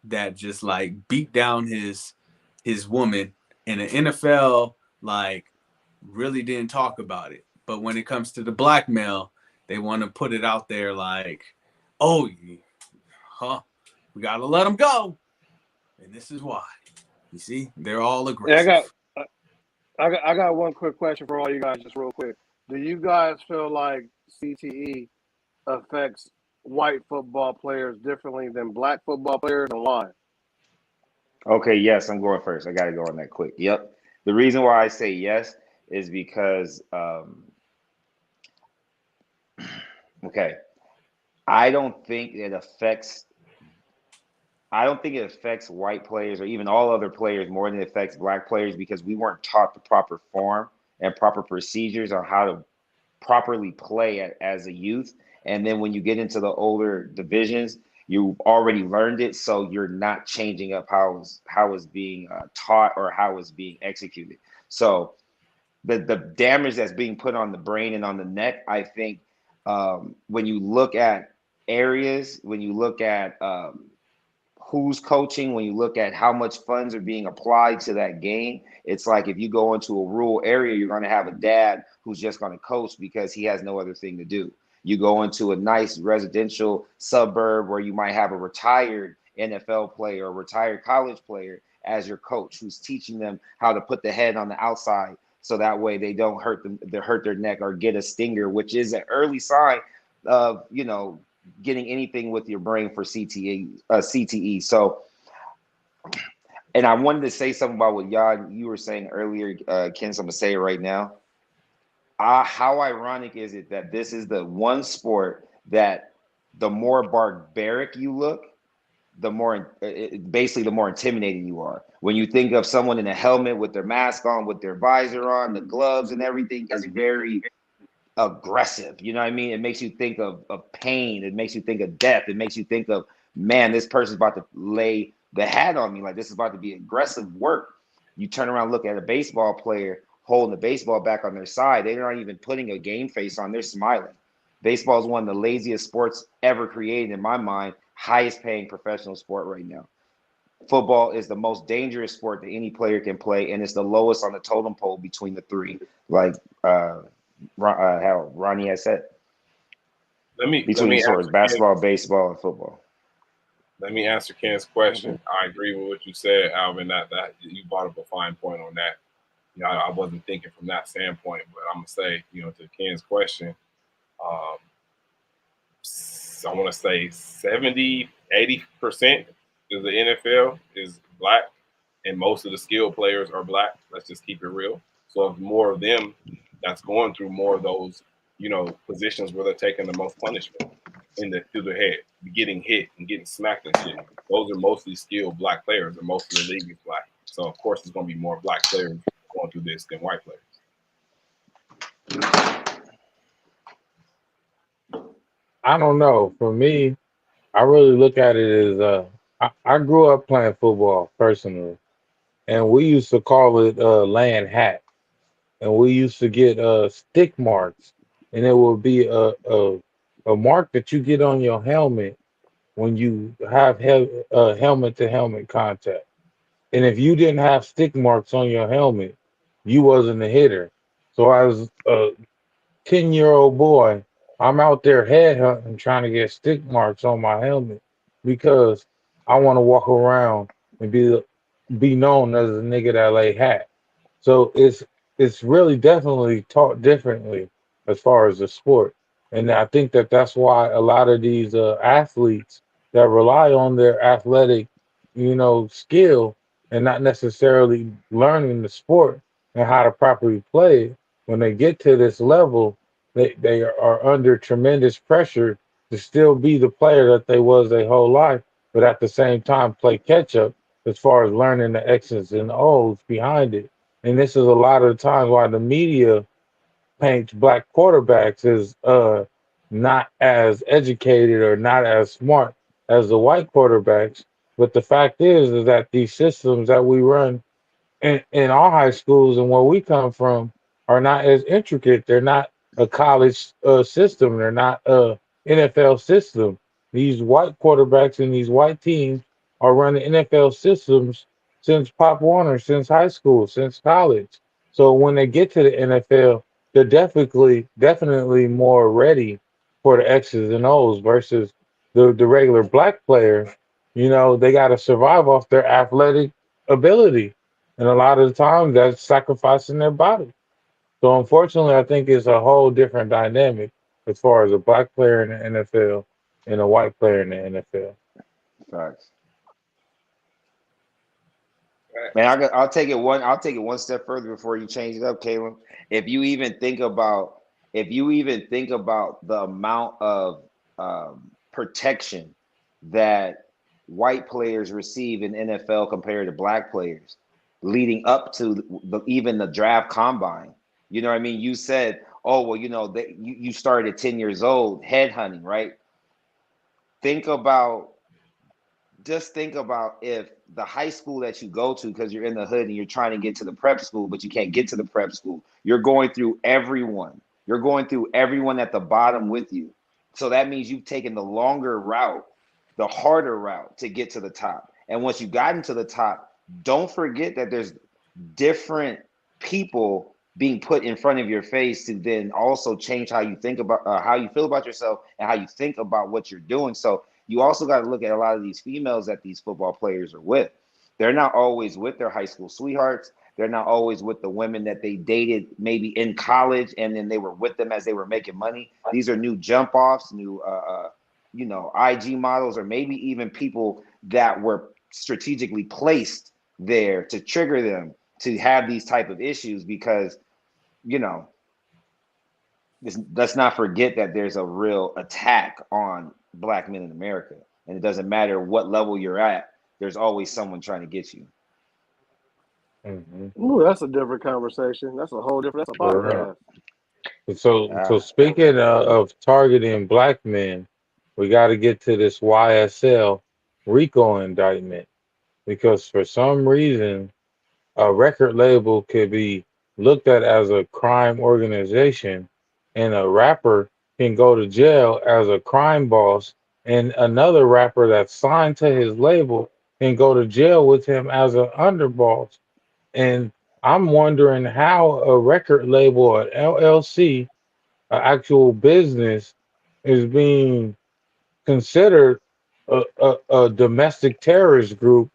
that just like beat down his woman, and the NFL like really didn't talk about it. But when it comes to the black male, they want to put it out there like, oh, we got to let them go. And this is why. You see, they're all aggressive. Yeah, I got one quick question for all you guys, just real quick. Do you guys feel like CTE affects white football players differently than black football players, and why? Okay, yes, I'm going first. I got to go on that quick. Yep. The reason why I say yes is because, okay, I don't think it affects white players or even all other players more than it affects black players, because we weren't taught the proper form and proper procedures on how to properly play as a youth. And then when you get into the older divisions, you've already learned it, so you're not changing up how it's being taught or how it's being executed. So the damage that's being put on the brain and on the neck, I think, when you look at areas, when you look at who's coaching, when you look at how much funds are being applied to that game, it's like if you go into a rural area, you're going to have a dad who's just going to coach because he has no other thing to do. You go into a nice residential suburb where you might have a retired NFL player or retired college player as your coach who's teaching them how to put the head on the outside so that way they don't hurt their neck or get a stinger, which is an early sign of, getting anything with your brain for CTE. So, and I wanted to say something about what you were saying earlier, Ken, so I'm going to say it right now. How ironic is it that this is the one sport that the more barbaric you look, the more intimidating you are. When you think of someone in a helmet with their mask on, with their visor on, the gloves and everything, is very aggressive. You know what I mean? It makes you think of pain. It makes you think of death. It makes you think of, man, this person's about to lay the hat on me. Like, this is about to be aggressive work. You turn around, look at a baseball player holding the baseball back on their side. They're not even putting a game face on. They're smiling. Baseball is one of the laziest sports ever created in my mind. Highest paying professional sport right now. Football is the most dangerous sport that any player can play, and it's the lowest on the totem pole between the three. Like how Ronnie has said. Between sports, basketball, baseball, and football. Let me answer Ken's question. I agree with what you said, Alvin, that you brought up a fine point on that. I wasn't thinking from that standpoint, but I'm going to say, to Ken's question, I want to say 70, 80% of the NFL is black, and most of the skilled players are black. Let's just keep it real. So if more of them that's going through more of those, positions where they're taking the most punishment through their head, getting hit and getting smacked and shit. Those are mostly skilled black players, and most of the league is black. So of course, there's going to be more black players going through this than white players. I don't know. For me, I really look at it as I grew up playing football personally, and we used to call it laying hat, and we used to get stick marks, and it would be a mark that you get on your helmet when you have helmet to helmet contact. And if you didn't have stick marks on your helmet, you wasn't a hitter. So as a 10-year-old boy, I'm out there headhunting trying to get stick marks on my helmet because I want to walk around and be known as a nigga that lay hat. So it's really definitely taught differently as far as the sport, and I think that that's why a lot of these athletes that rely on their athletic, skill and not necessarily learning the sport and how to properly play it, when they get to this level, they are under tremendous pressure to still be the player that they was their whole life, but at the same time play catch up as far as learning the X's and O's behind it. And this is a lot of the times why the media paints black quarterbacks as not as educated or not as smart as the white quarterbacks. But the fact is that these systems that we run in our high schools and where we come from are not as intricate. They're not a college system. They're not a NFL system. These white quarterbacks and these white teams are running NFL systems since Pop Warner, since high school, since college. So when they get to the NFL, they're definitely more ready for the X's and O's versus the regular black player. They got to survive off their athletic ability, and a lot of the time that's sacrificing their body. So unfortunately, I think it's a whole different dynamic as far as a black player in the NFL and a white player in the NFL. Facts. Man, Facts. I'll take it one. I'll take it one step further before you change it up, Caleb. If you even think about, if you even think about the amount of protection that white players receive in NFL compared to black players, leading up to even the draft combine. You know what I mean? You said, oh well, you started at 10 years old headhunting, right? Think about think about if the high school that you go to, because you're in the hood and you're trying to get to the prep school, but you can't get to the prep school, you're going through everyone. You're going through everyone at the bottom with you. So that means you've taken the longer route, the harder route to get to the top. And once you've gotten to the top, don't forget that there's different people being put in front of your face to then also change how you think about how you feel about yourself and how you think about what you're doing. So you also got to look at a lot of these females that these football players are with. They're not always with their high school sweethearts. They're not always with the women that they dated maybe in college and then they were with them as they were making money. These are new jump offs, new IG models, or maybe even people that were strategically placed there to trigger them to have these type of issues because, you know, let's not forget that there's a real attack on black men in America. And it doesn't matter what level you're at, there's always someone trying to get you. Hmm. Ooh, that's a different conversation. That's a whole different. That's a For real. podcast. So speaking of targeting black men, we got to get to this YSL RICO indictment because for some reason a record label could be looked at as a crime organization, and a rapper can go to jail as a crime boss, and another rapper that's signed to his label can go to jail with him as an underboss. And I'm wondering how a record label, an LLC, an actual business, is being considered a domestic terrorist group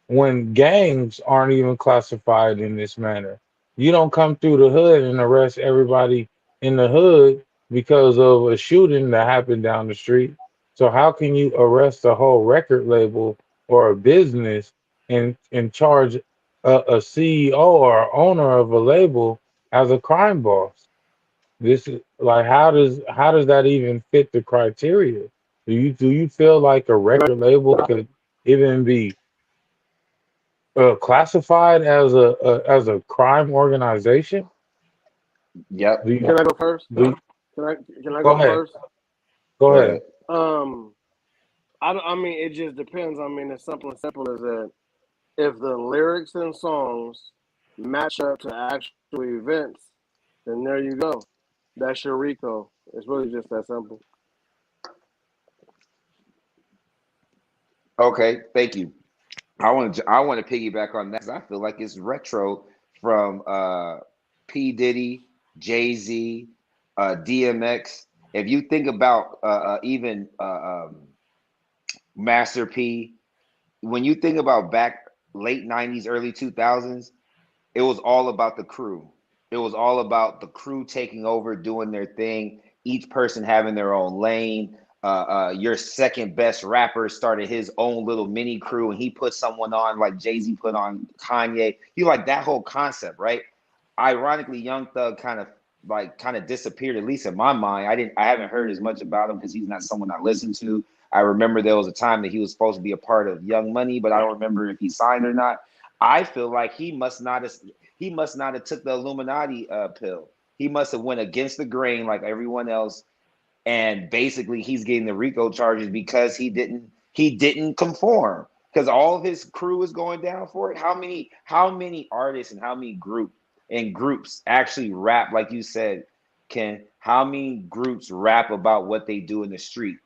when gangs aren't even classified in this manner. You don't come through the hood and arrest everybody in the hood because of a shooting that happened down the street. So how can you arrest a whole record label or a business and charge a CEO or owner of a label as a crime boss. This is like how does that even fit the criteria? Do you feel like a record label could even be classified as a crime organization? Yep. Do you, Can I go first? do you- Can I can I Go go ahead. first? Go Go ahead. ahead. Um, I mean, it just depends. I mean, it's simple as that. If the lyrics and songs match up to actual events, then there you go. That's your Rico. It's really just that simple. Okay, thank you. I want to piggyback on that because I feel like it's retro from P Diddy, Jay Z, DMX. If you think about even Master P, when you think about back late '90s, early 2000s, it was all about the crew. It was all about the crew taking over, doing their thing, each person having their own lane. Your second best rapper started his own little mini crew, and he put someone on like Jay Z put on Kanye. You like that whole concept, right? Ironically, Young Thug kind of disappeared, at least in my mind. I haven't heard as much about him because he's not someone I listen to. I remember there was a time that he was supposed to be a part of Young Money, but I don't remember if he signed or not. I feel like he must not have took the Illuminati pill. He must have went against the grain like everyone else, and basically he's getting the RICO charges because he didn't conform. Because all of his crew is going down for it. How many artists and how many groups actually rap like you said, Ken? How many groups rap about what they do in the street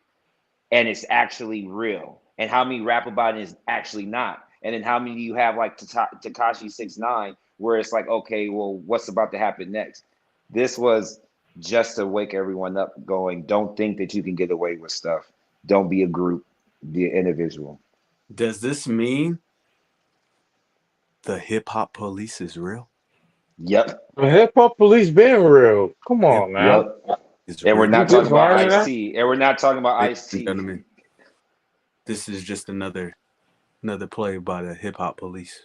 and it's actually real? And how many rap about it is actually not? And then how many do you have like Takashi 69 where it's like, okay, well, what's about to happen next? This was just to wake everyone up, going, don't think that you can get away with stuff. Don't be a group, be an individual. Does this mean the hip hop police is real? Yep, The hip hop police been real. Come Hip on now. yep. is And we're real. You not talking just about learning Ice that? T. And we're not talking about Ladies Ice and T. gentlemen, this is just another play by the hip hop police.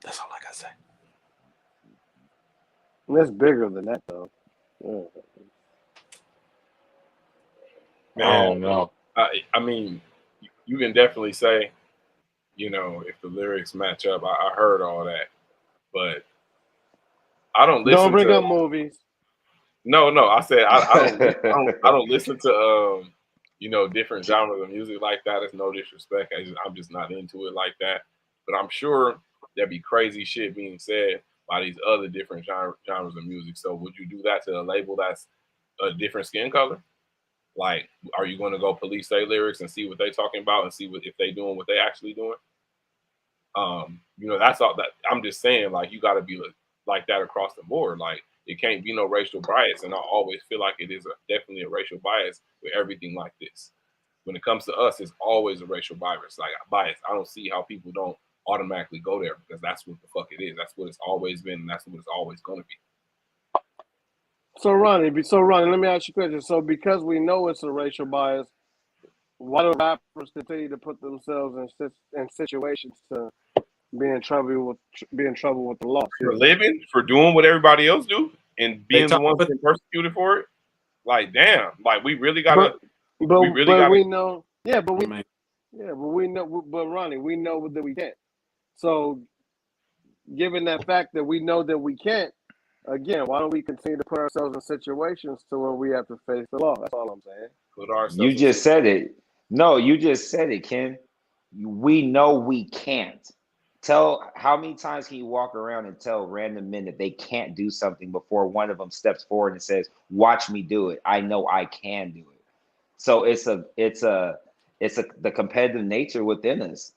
That's all I gotta say. And it's bigger than that, though. Yeah. I Man, don't know. I mean, you can definitely say, if the lyrics match up. I heard all that, but I don't Don't listen bring to. up movies. No. I said I don't listen to different genres of music like that. It's no disrespect. I'm just not into it like that. But I'm sure there'd be crazy shit being said by these other different genres of music. So would you do that to a label that's a different skin color? Like, are you going to go police their lyrics and see what they talking about and see if they doing what they actually doing? That's all that I'm just saying. Like, you got to be like that across the board. Like, it can't be no racial bias, and I always feel like it is definitely a racial bias with everything like this. When it comes to us, it's always a racial bias. Like, bias. I don't see how people don't automatically go there because that's what the fuck it is. That's what it's always been, and that's what it's always going to be. So Ronnie, let me ask you a question. So because we know it's a racial bias, why do rappers continue to put themselves in situations to be in trouble with the law? For Excuse me. living, for doing what everybody else do, and They being the talk, ones but getting persecuted for it. Like, damn. Like, we really But gotta. We really but gotta. we know, yeah, but we man, yeah, but we know, but Ronnie, we know that we can't. So given that fact that we know that we can't, again, why don't we continue to put ourselves in situations to where we have to face the law? That's all I'm saying. Put You ourselves in just said it. No, you just said it, Ken. We know we can't. Tell how many times can you walk around and tell random men that they can't do something before one of them steps forward and says, "Watch me do it. I know I can do it." So it's a the competitive nature within us.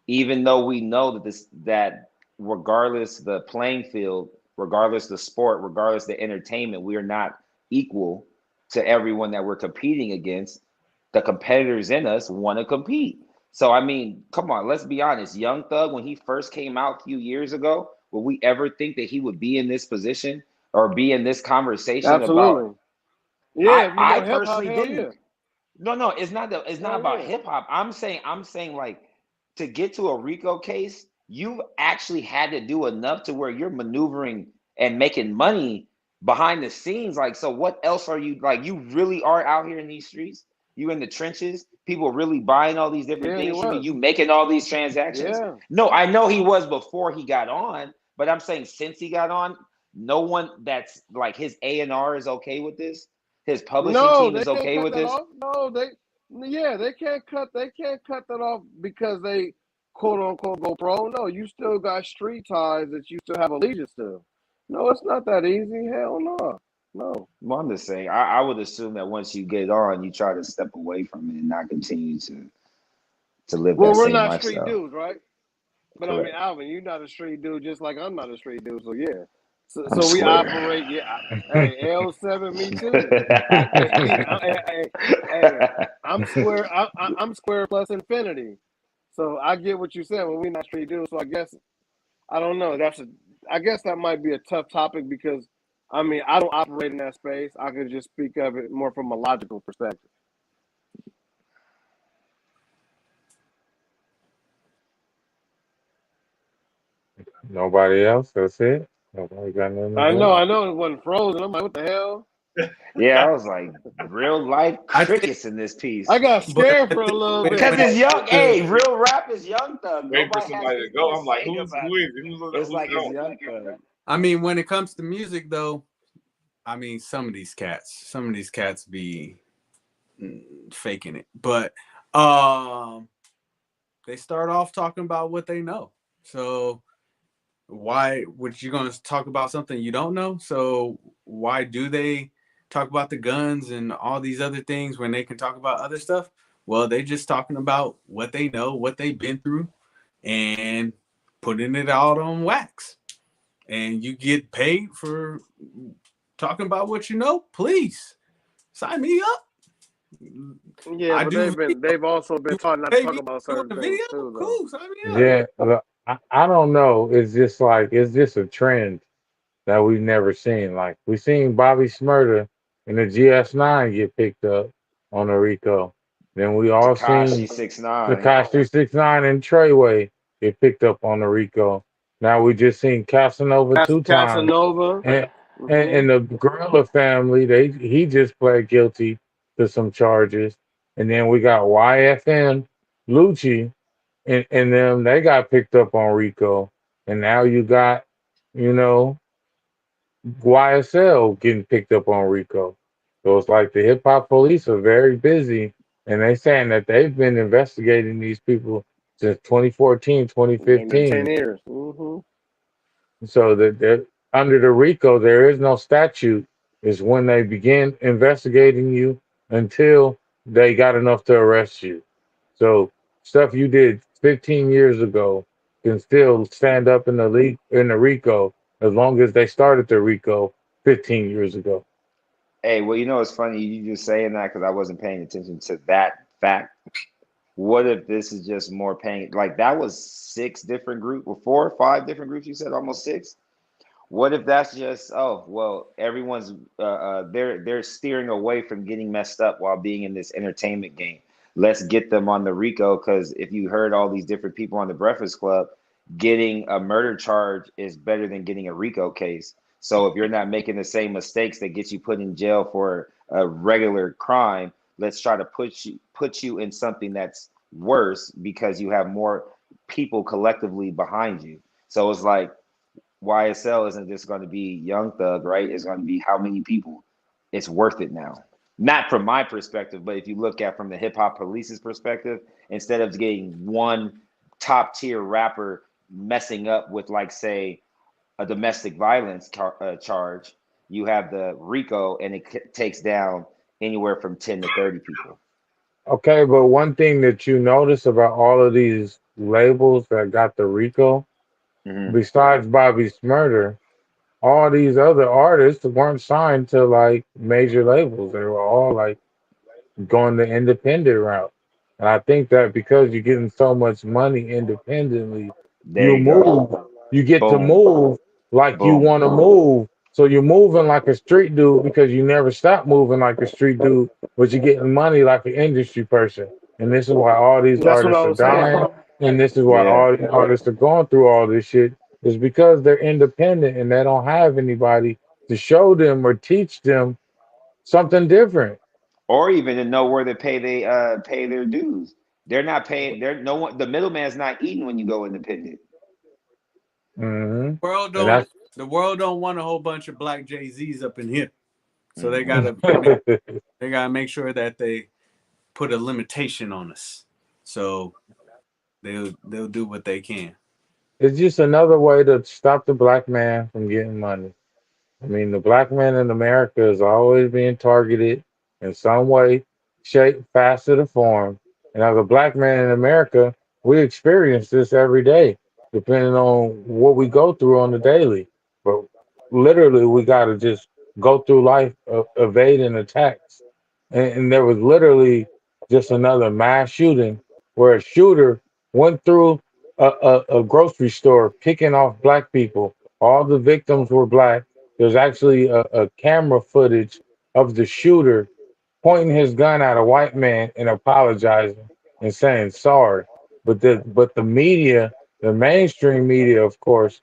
Even though we know that regardless the playing field, regardless the sport, regardless the entertainment, we are not equal to everyone that we're competing against. The competitors in us want to compete. So I mean, come on, let's be honest. Young Thug, when he first came out a few years ago, would we ever think that he would be in this position or be in this conversation about? Absolutely. Yeah, I if you I know hip hop, personally hell didn't. yeah. No, it's not Hell about yeah. hip hop. I'm saying like to get to a RICO case, you actually had to do enough to where you're maneuvering and making money behind the scenes. Like, so what else are you like? You really are out here in these streets. You in the trenches. People really buying all these different Yeah, he things from you. was. You making all these transactions. Yeah. No, I know he was before he got on, but I'm saying since he got on, no one that's like his A&R is okay with this. His publishing No, team they is can't okay cut with that this. off. No, they can't cut that off because they quote unquote go pro. No, you still got street ties that you still have allegiance to. No, it's not that easy. Hell no. No. Well, I'm just saying, I would assume that once you get on, you try to step away from it and not continue to live Well, that we're same not street lifestyle. dudes, right? But I mean, Correct. Alvin, you're not a street dude, just like I'm not a street dude. So yeah, so, I'm so we square. operate. Yeah, hey, L7, me too. Hey, I'm square. I'm square plus infinity. So I get what you said when we're not street dudes. So I guess I don't know. I guess that might be a tough topic because I mean I don't operate in that space. I could just speak of it more from a logical perspective. Nobody else. That's it. Nobody got nothing to say. I know it wasn't frozen. I'm like, what the hell? Yeah, I was like, real life I think, crickets in this piece. I got but scared for a little when, Because bit. when it it's young. comes to, Hey, real rap is Young Thug. Waiting for Nobody has somebody to anything go. to I'm like, say who about is it. it? It's Who's like it's going? Young Thug. I mean, when it comes to music, though, I mean, some of these cats be faking it, but they start off talking about what they know. So why would you gonna talk about something you don't know? So why do they talk about the guns and all these other things when they can talk about other stuff? Well, they just talking about what they know, what they've been through, and putting it out on wax. And you get paid for talking about what you know. Please sign me up. Yeah, I but do video. they've also been You taught not to pay talk me about doing certain the things video? too, though. Cool, sign me up. Yeah, look, I don't know. It's just like it's just a trend that we've never seen. Like we seen Bobby Smurda and the GS9 get picked up on the Rico. Then we all Takashi seen 6ix9ine. Takashi 69 and Treyway get picked up on the Rico. Now we just seen Casanova two times. Casanova. And Hmm. and the Gorilla family, he just pled guilty to some charges. And then we got YFN, Lucci, and them they got picked up on Rico. And now you got, you know, YSL getting picked up on Rico. So it's like the hip hop police are very busy and they saying that they've been investigating these people since 2014, Maybe 10 2015. years. Hmm. So that under the RICO, there is no statute. Is when they begin investigating you until they got enough to arrest you. So stuff you did 15 years ago can still stand up in the league in the RICO as long as they started the RICO 15 years ago. Hey, well, you know, it's funny you just saying that because I wasn't paying attention to that fact. What if this is just more paying? Like that was six different groups, or four or five different groups. You said almost six. What if that's just everyone's they're steering away from getting messed up while being in this entertainment game. Let's get them on the RICO because if you heard all these different people on the Breakfast Club, getting a murder charge is better than getting a RICO case. So if you're not making the same mistakes that get you put in jail for a regular crime, let's try to put you in something that's worse because you have more people collectively behind you. So it's like YSL isn't just going to be Young Thug, right? It's going to be how many people. It's worth it now. Not from my perspective, but if you look at from the hip hop police's perspective, instead of getting one top tier rapper messing up with, like, say, a domestic violence charge, you have the RICO, and it takes down anywhere from 10 to 30 people. Okay, but one thing that you notice about all of these labels that got the RICO, Mm-hmm. besides Bobby's murder, all these other artists weren't signed to like major labels. They were all like going the independent route. And I think that because you're getting so much money independently, There you you go. move, you get to Boom. move like you Boom. want to move. So you're moving like a street dude because you never stop moving like a street dude, but you're getting money like an industry person. And this is why all these That's what I artists are was saying. dying. And this is why Yeah. all these artists are going through all this shit It's because they're independent and they don't have anybody to show them or teach them something different. Or even to know where to pay their dues. They're not paying. They're no one. The middleman's not eating when you go independent. Hmm. World And don't that's the world don't want a whole bunch of black Jay-Z's up in here. So Hmm. they gotta make sure that they put a limitation on us. So they'll do what they can. it's just another way to stop the black man from getting money. I mean, the black man in America is always being targeted in some way, shape, facet, or form. And as a black man in America, we experience this every day, depending on what we go through on the daily. But literally, we got to just go through life evading attacks. And there was literally just another mass shooting where a shooter went through a grocery store picking off black people. All the victims were black. There's actually a camera footage of the shooter pointing his gun at a white man and apologizing and saying sorry. But the media, the mainstream media, of course,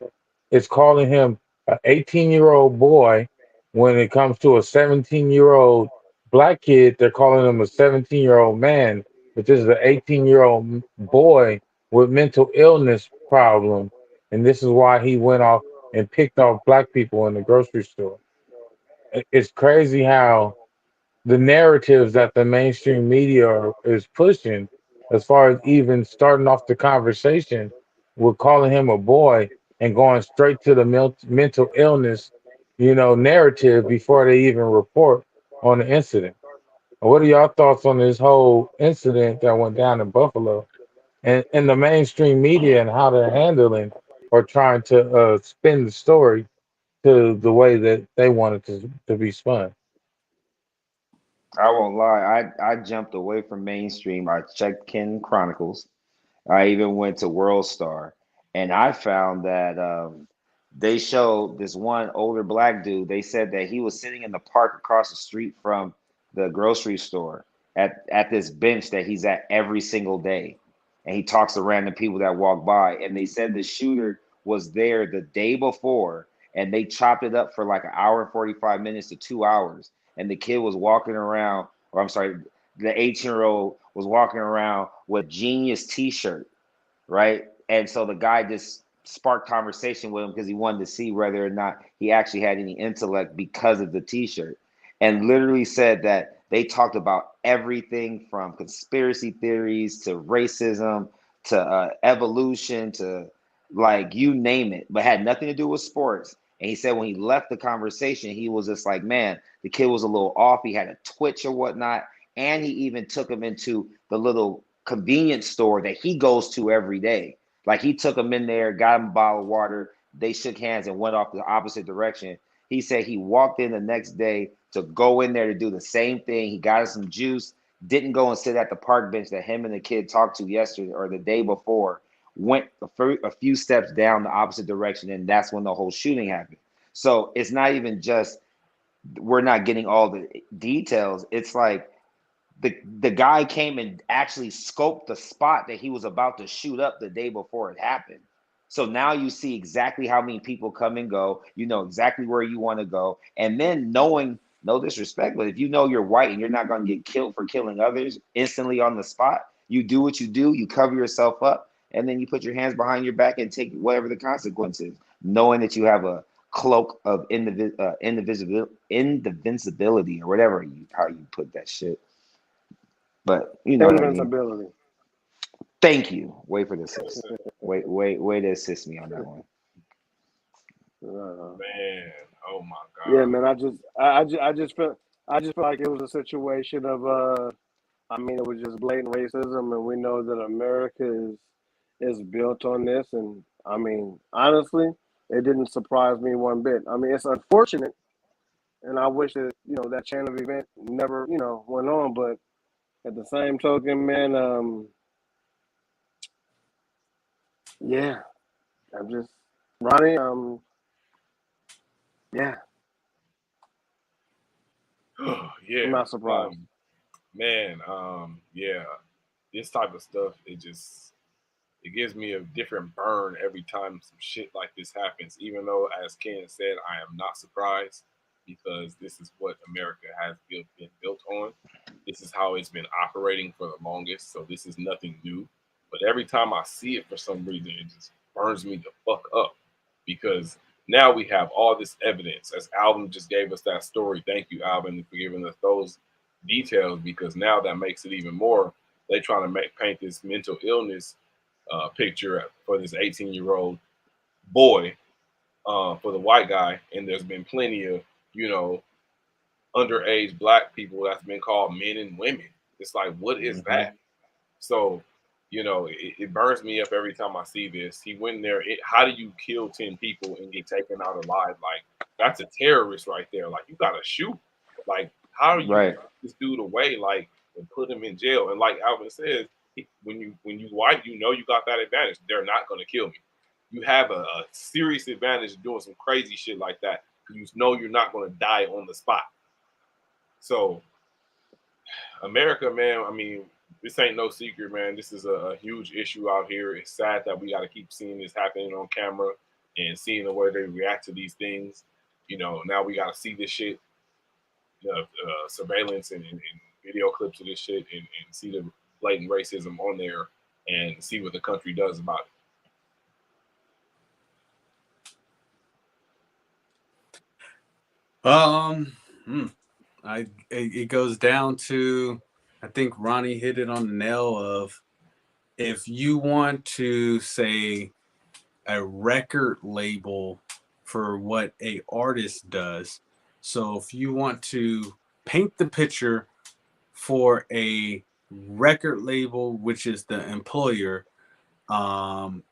is calling him an 18-year-old boy. When it comes to a 17-year-old black kid, they're calling him a 17-year-old man. But this is an 18-year-old boy with mental illness problem, and this is why he went off and picked off black people in the grocery store. It's crazy how the narratives that the mainstream media is pushing, as far as even starting off the conversation with calling him a boy and going straight to the mental illness, narrative before they even report on the incident. What are y'all thoughts on this whole incident that went down in Buffalo and the mainstream media and how they're handling or trying to spin the story to the way that they want it to be spun? I won't lie. I jumped away from mainstream. I checked Ken Chronicles. I even went to World Star, and I found that they showed this one older black dude. They said that he was sitting in the park across the street from the grocery store at this bench that he's at every single day, and he talks to random people that walk by. And they said the shooter was there the day before, and they chopped it up for like an hour and 45 minutes to 2 hours. And the kid was walking around, or I'm sorry, the 18-year-old was walking around with Genius T-shirt, right? And so the guy just sparked conversation with him because he wanted to see whether or not he actually had any intellect because of the T-shirt, and literally said that they talked about everything from conspiracy theories to racism to evolution to like you name it, but had nothing to do with sports. And he said when he left the conversation, he was just like, man, the kid was a little off. He had a twitch or whatnot. And he even took him into the little convenience store that he goes to every day. Like he took him in there, got him a bottle of water. They shook hands and went off the opposite direction. He said he walked in the next day to go in there to do the same thing. He got us some juice, didn't go and sit at the park bench that him and the kid talked to yesterday or the day before, went a few steps down the opposite direction, and that's when the whole shooting happened. So it's not even just we're not getting all the details. It's like the guy came and actually scoped the spot that he was about to shoot up the day before it happened. So now you see exactly how many people come and go. You know exactly where you want to go. And then knowing, no disrespect, but if you know you're white and you're not going to get killed for killing others instantly on the spot, you do what you do, you cover yourself up, and then you put your hands behind your back and take whatever the consequences, knowing that you have a cloak of indivisibility or whatever how you put that shit. But you know what I mean. Invincibility. Thank you. Wait for the assist. Wait to assist me on that one. Man, oh my Yeah, God. man. I just felt like it was a situation of I mean, it was just blatant racism, and we know that America is built on this. And I mean, honestly, it didn't surprise me one bit. I mean, it's unfortunate, and I wish that that chain of event never went on. But at the same token, man, yeah, I'm just Ronnie. Yeah, I'm Yeah. not surprised. Man, yeah. This type of stuff, it just it gives me a different burn every time some shit like this happens. Even though, as Ken said, I am not surprised because this is what America has been built on. This is how it's been operating for the longest. So this is nothing new. But every time I see it, for some reason, it just burns me the fuck up because now we have all this evidence. As Alvin just gave us that story. Thank you, Alvin, for giving us those details because now that makes it even more. They trying to paint this mental illness picture for this 18-year-old boy for the white guy, and there's been plenty of underage black people that's been called men and women. It's like, what is that? So, it burns me up every time I see this. He went in there. How do you kill 10 people and get taken out alive? Like, that's a terrorist right there. Like, you got to shoot. Like, how do you Right. put this dude away, like, and put him in jail? And like Alvin says, when you white, you got that advantage. They're not going to kill me. You have a serious advantage of doing some crazy shit like that. You know you're not going to die on the spot. So, America, man, I mean, this ain't no secret, man. This is a huge issue out here. It's sad that we got to keep seeing this happening on camera and seeing the way they react to these things. Now we got to see this shit, surveillance and video clips of this shit and see the blatant racism on there and see what the country does about it. It goes down to, I think Ronnie hit it on the nail of, if you want to say a record label for what a artist does. So if you want to paint the picture for a record label, which is the employer,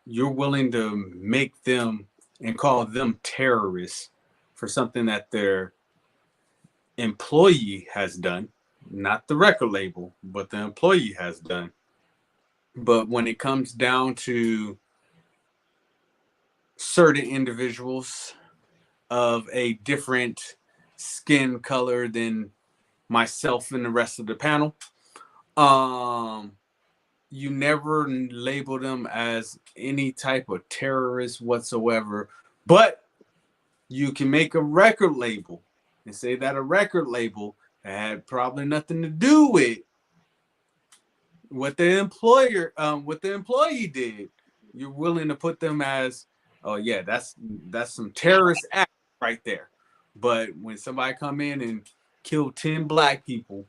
you're willing to make them and call them terrorists for something that their employee has done, not the record label, but the employee has done. But when it comes down to certain individuals of a different skin color than myself and the rest of the panel, you never label them as any type of terrorist whatsoever. But you can make a record label and say that a record label had probably nothing to do with what the employee did. You're willing to put them as, oh yeah, that's some terrorist act right there. But when somebody come in and kill 10 black people,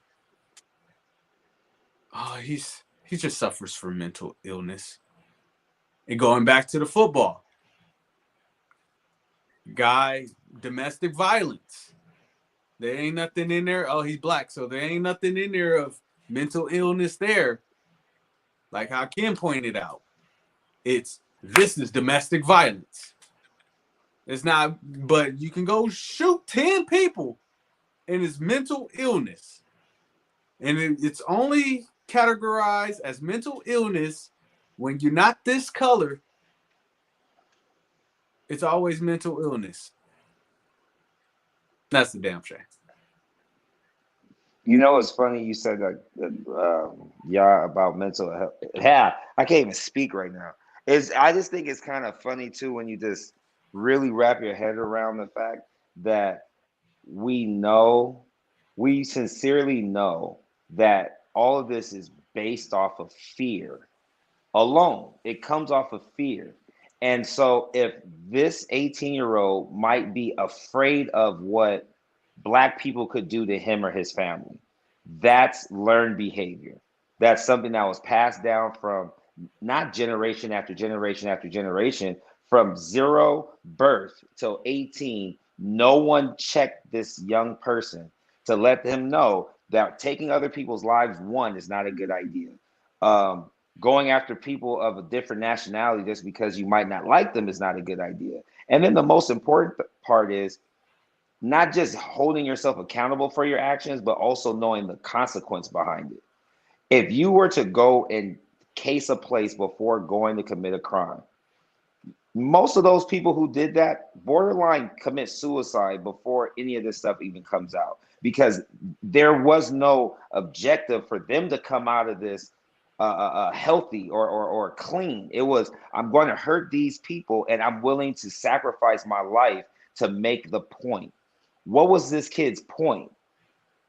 he just suffers from mental illness. And going back to the football guy, domestic violence. There ain't nothing in there. Oh, he's black, so there ain't nothing in there of mental illness there. Like how Ken pointed out, this is domestic violence. It's not, but you can go shoot 10 people and it's mental illness. And it's only categorized as mental illness when you're not this color. It's always mental illness. That's the damn shame. It's funny you said that, about mental health. Yeah, I can't even speak right now. I just think it's kind of funny too when you just really wrap your head around the fact that we sincerely know that all of this is based off of fear alone. It comes off of fear. And so if this 18-year-old might be afraid of what Black people could do to him or his family, that's learned behavior. That's something that was passed down from not generation after generation after generation, from zero birth till 18. No one checked this young person to let them know that taking other people's lives, one, is not a good idea. Going after people of a different nationality just because you might not like them is not a good idea. And then the most important part is not just holding yourself accountable for your actions, but also knowing the consequence behind it. If you were to go and case a place before going to commit a crime, most of those people who did that borderline commit suicide before any of this stuff even comes out, because there was no objective for them to come out of this healthy or clean. It was, I'm going to hurt these people and I'm willing to sacrifice my life to make the point. What was this kid's point?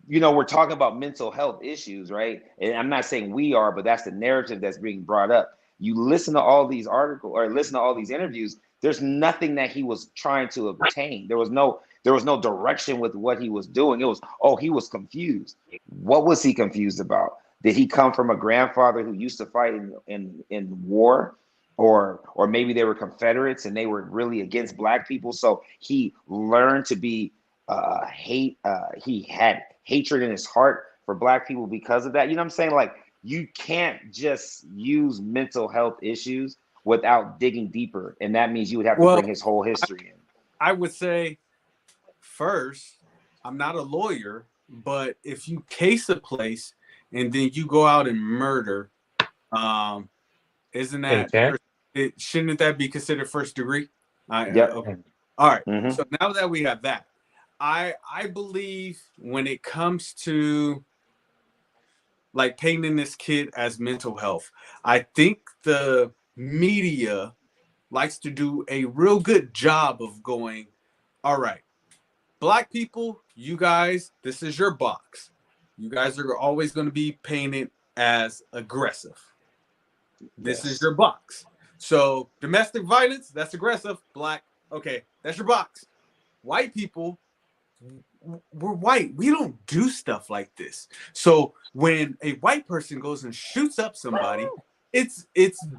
We're talking about mental health issues, right? And I'm not saying we are, but that's the narrative that's being brought up. You listen to all these articles or listen to all these interviews, there's nothing that he was trying to obtain. There was no direction with what he was doing. It was, oh, he was confused. What was he confused about? Did he come from a grandfather who used to fight in war? Or maybe they were Confederates and they were really against black people. So he learned to be he had hatred in his heart for black people because of that. You know what I'm saying? Like, you can't just use mental health issues without digging deeper, and that means you would have to bring Well, his whole history in. I would say first, I'm not a lawyer, but if you case a place and then you go out and murder, isn't that Intent. shouldn't that be considered first degree? Yep. Okay. All right. Mhm. So now that we have that, I believe when it comes to like painting this kid as mental health, I think the media likes to do a real good job of going, all right, black people, you guys, this is your box. You guys are always going to be painted as aggressive. This is your box. So domestic violence, that's aggressive. Black, okay, that's your box. White people, we're white. We don't do stuff like this. So when a white person goes and shoots up somebody, it's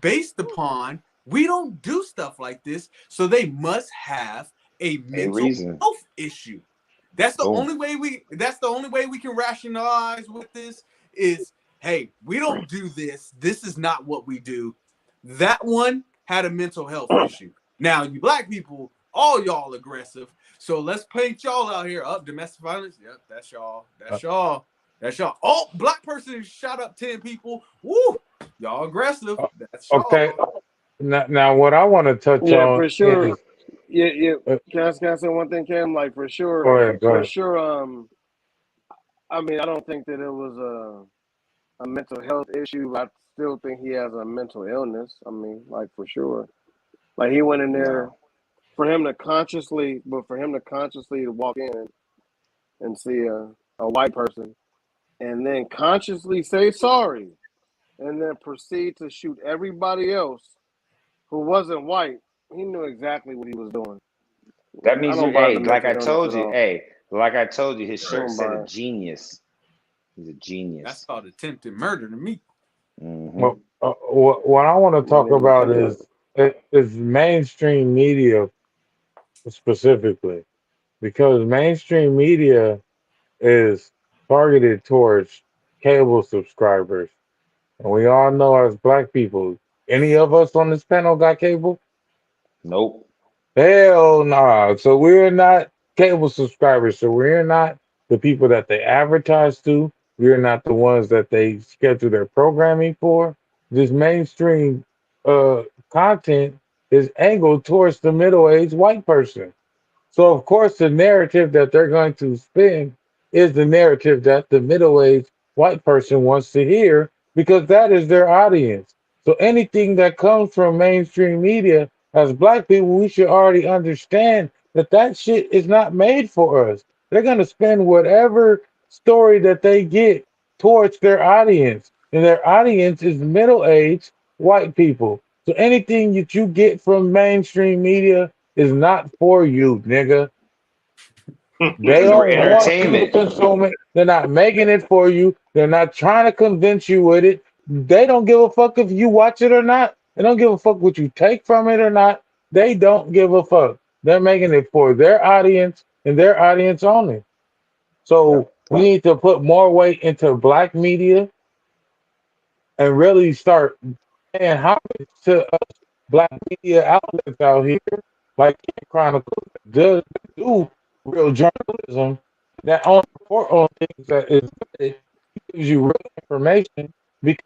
based upon we don't do stuff like this. So they must have a mental health issue. That's the only way we can rationalize with this is, hey, we don't do this. This is not what we do. That one had a mental health issue. Now, you black people, all y'all aggressive. So let's paint y'all out here. Up domestic violence. Yep, that's y'all. That's y'all. That's y'all. Oh, black person shot up 10 people. Woo! Y'all aggressive. That's y'all. Okay. Now what I want to touch Yeah, on for sure. is Yeah. uh, Can I say one thing, Cam? Like, for sure, go ahead. for sure. I mean, I don't think that it was a mental health issue. I still think he has a mental illness. I mean, like, for sure. Like, he went in there for him to consciously walk in and see a white person and then consciously say sorry and then proceed to shoot everybody else who wasn't white. He knew exactly what he was doing. That means I don't buy the mental illness at all. like I told you, his I shirt don't said buy a it. genius. He's a That's genius. called attempted murder to me. well, what I want to talk Yeah, about yeah. is mainstream media specifically, because mainstream media is targeted towards cable subscribers, and we all know as black people, any of us on this panel got cable? Nope. Hell nah. So we're not cable subscribers. So we're not the people that they advertise to. We're not the ones that they schedule their programming for. This mainstream uh content is angled towards the middle-aged white person. So of course the narrative that they're going to spin is the narrative that the middle-aged white person wants to hear because that is their audience. So anything that comes from mainstream media, as black people, we should already understand that that shit is not made for us. They're going to spin whatever story that they get towards their audience. And their audience is middle-aged white people. So anything that you get from mainstream media is not for you, nigga. They It's for don't want you to entertainment. consume it. They're not making it for you. They're not trying to convince you with it. They don't give a fuck if you watch it or not. They don't give a fuck what you take from it or not. They don't give a fuck. They're making it for their audience and their audience only. So we need to put more weight into black media and really start paying homage to black media outlets out here, like Chronicle, that does do real journalism that only report on things that is good, gives you real information. Because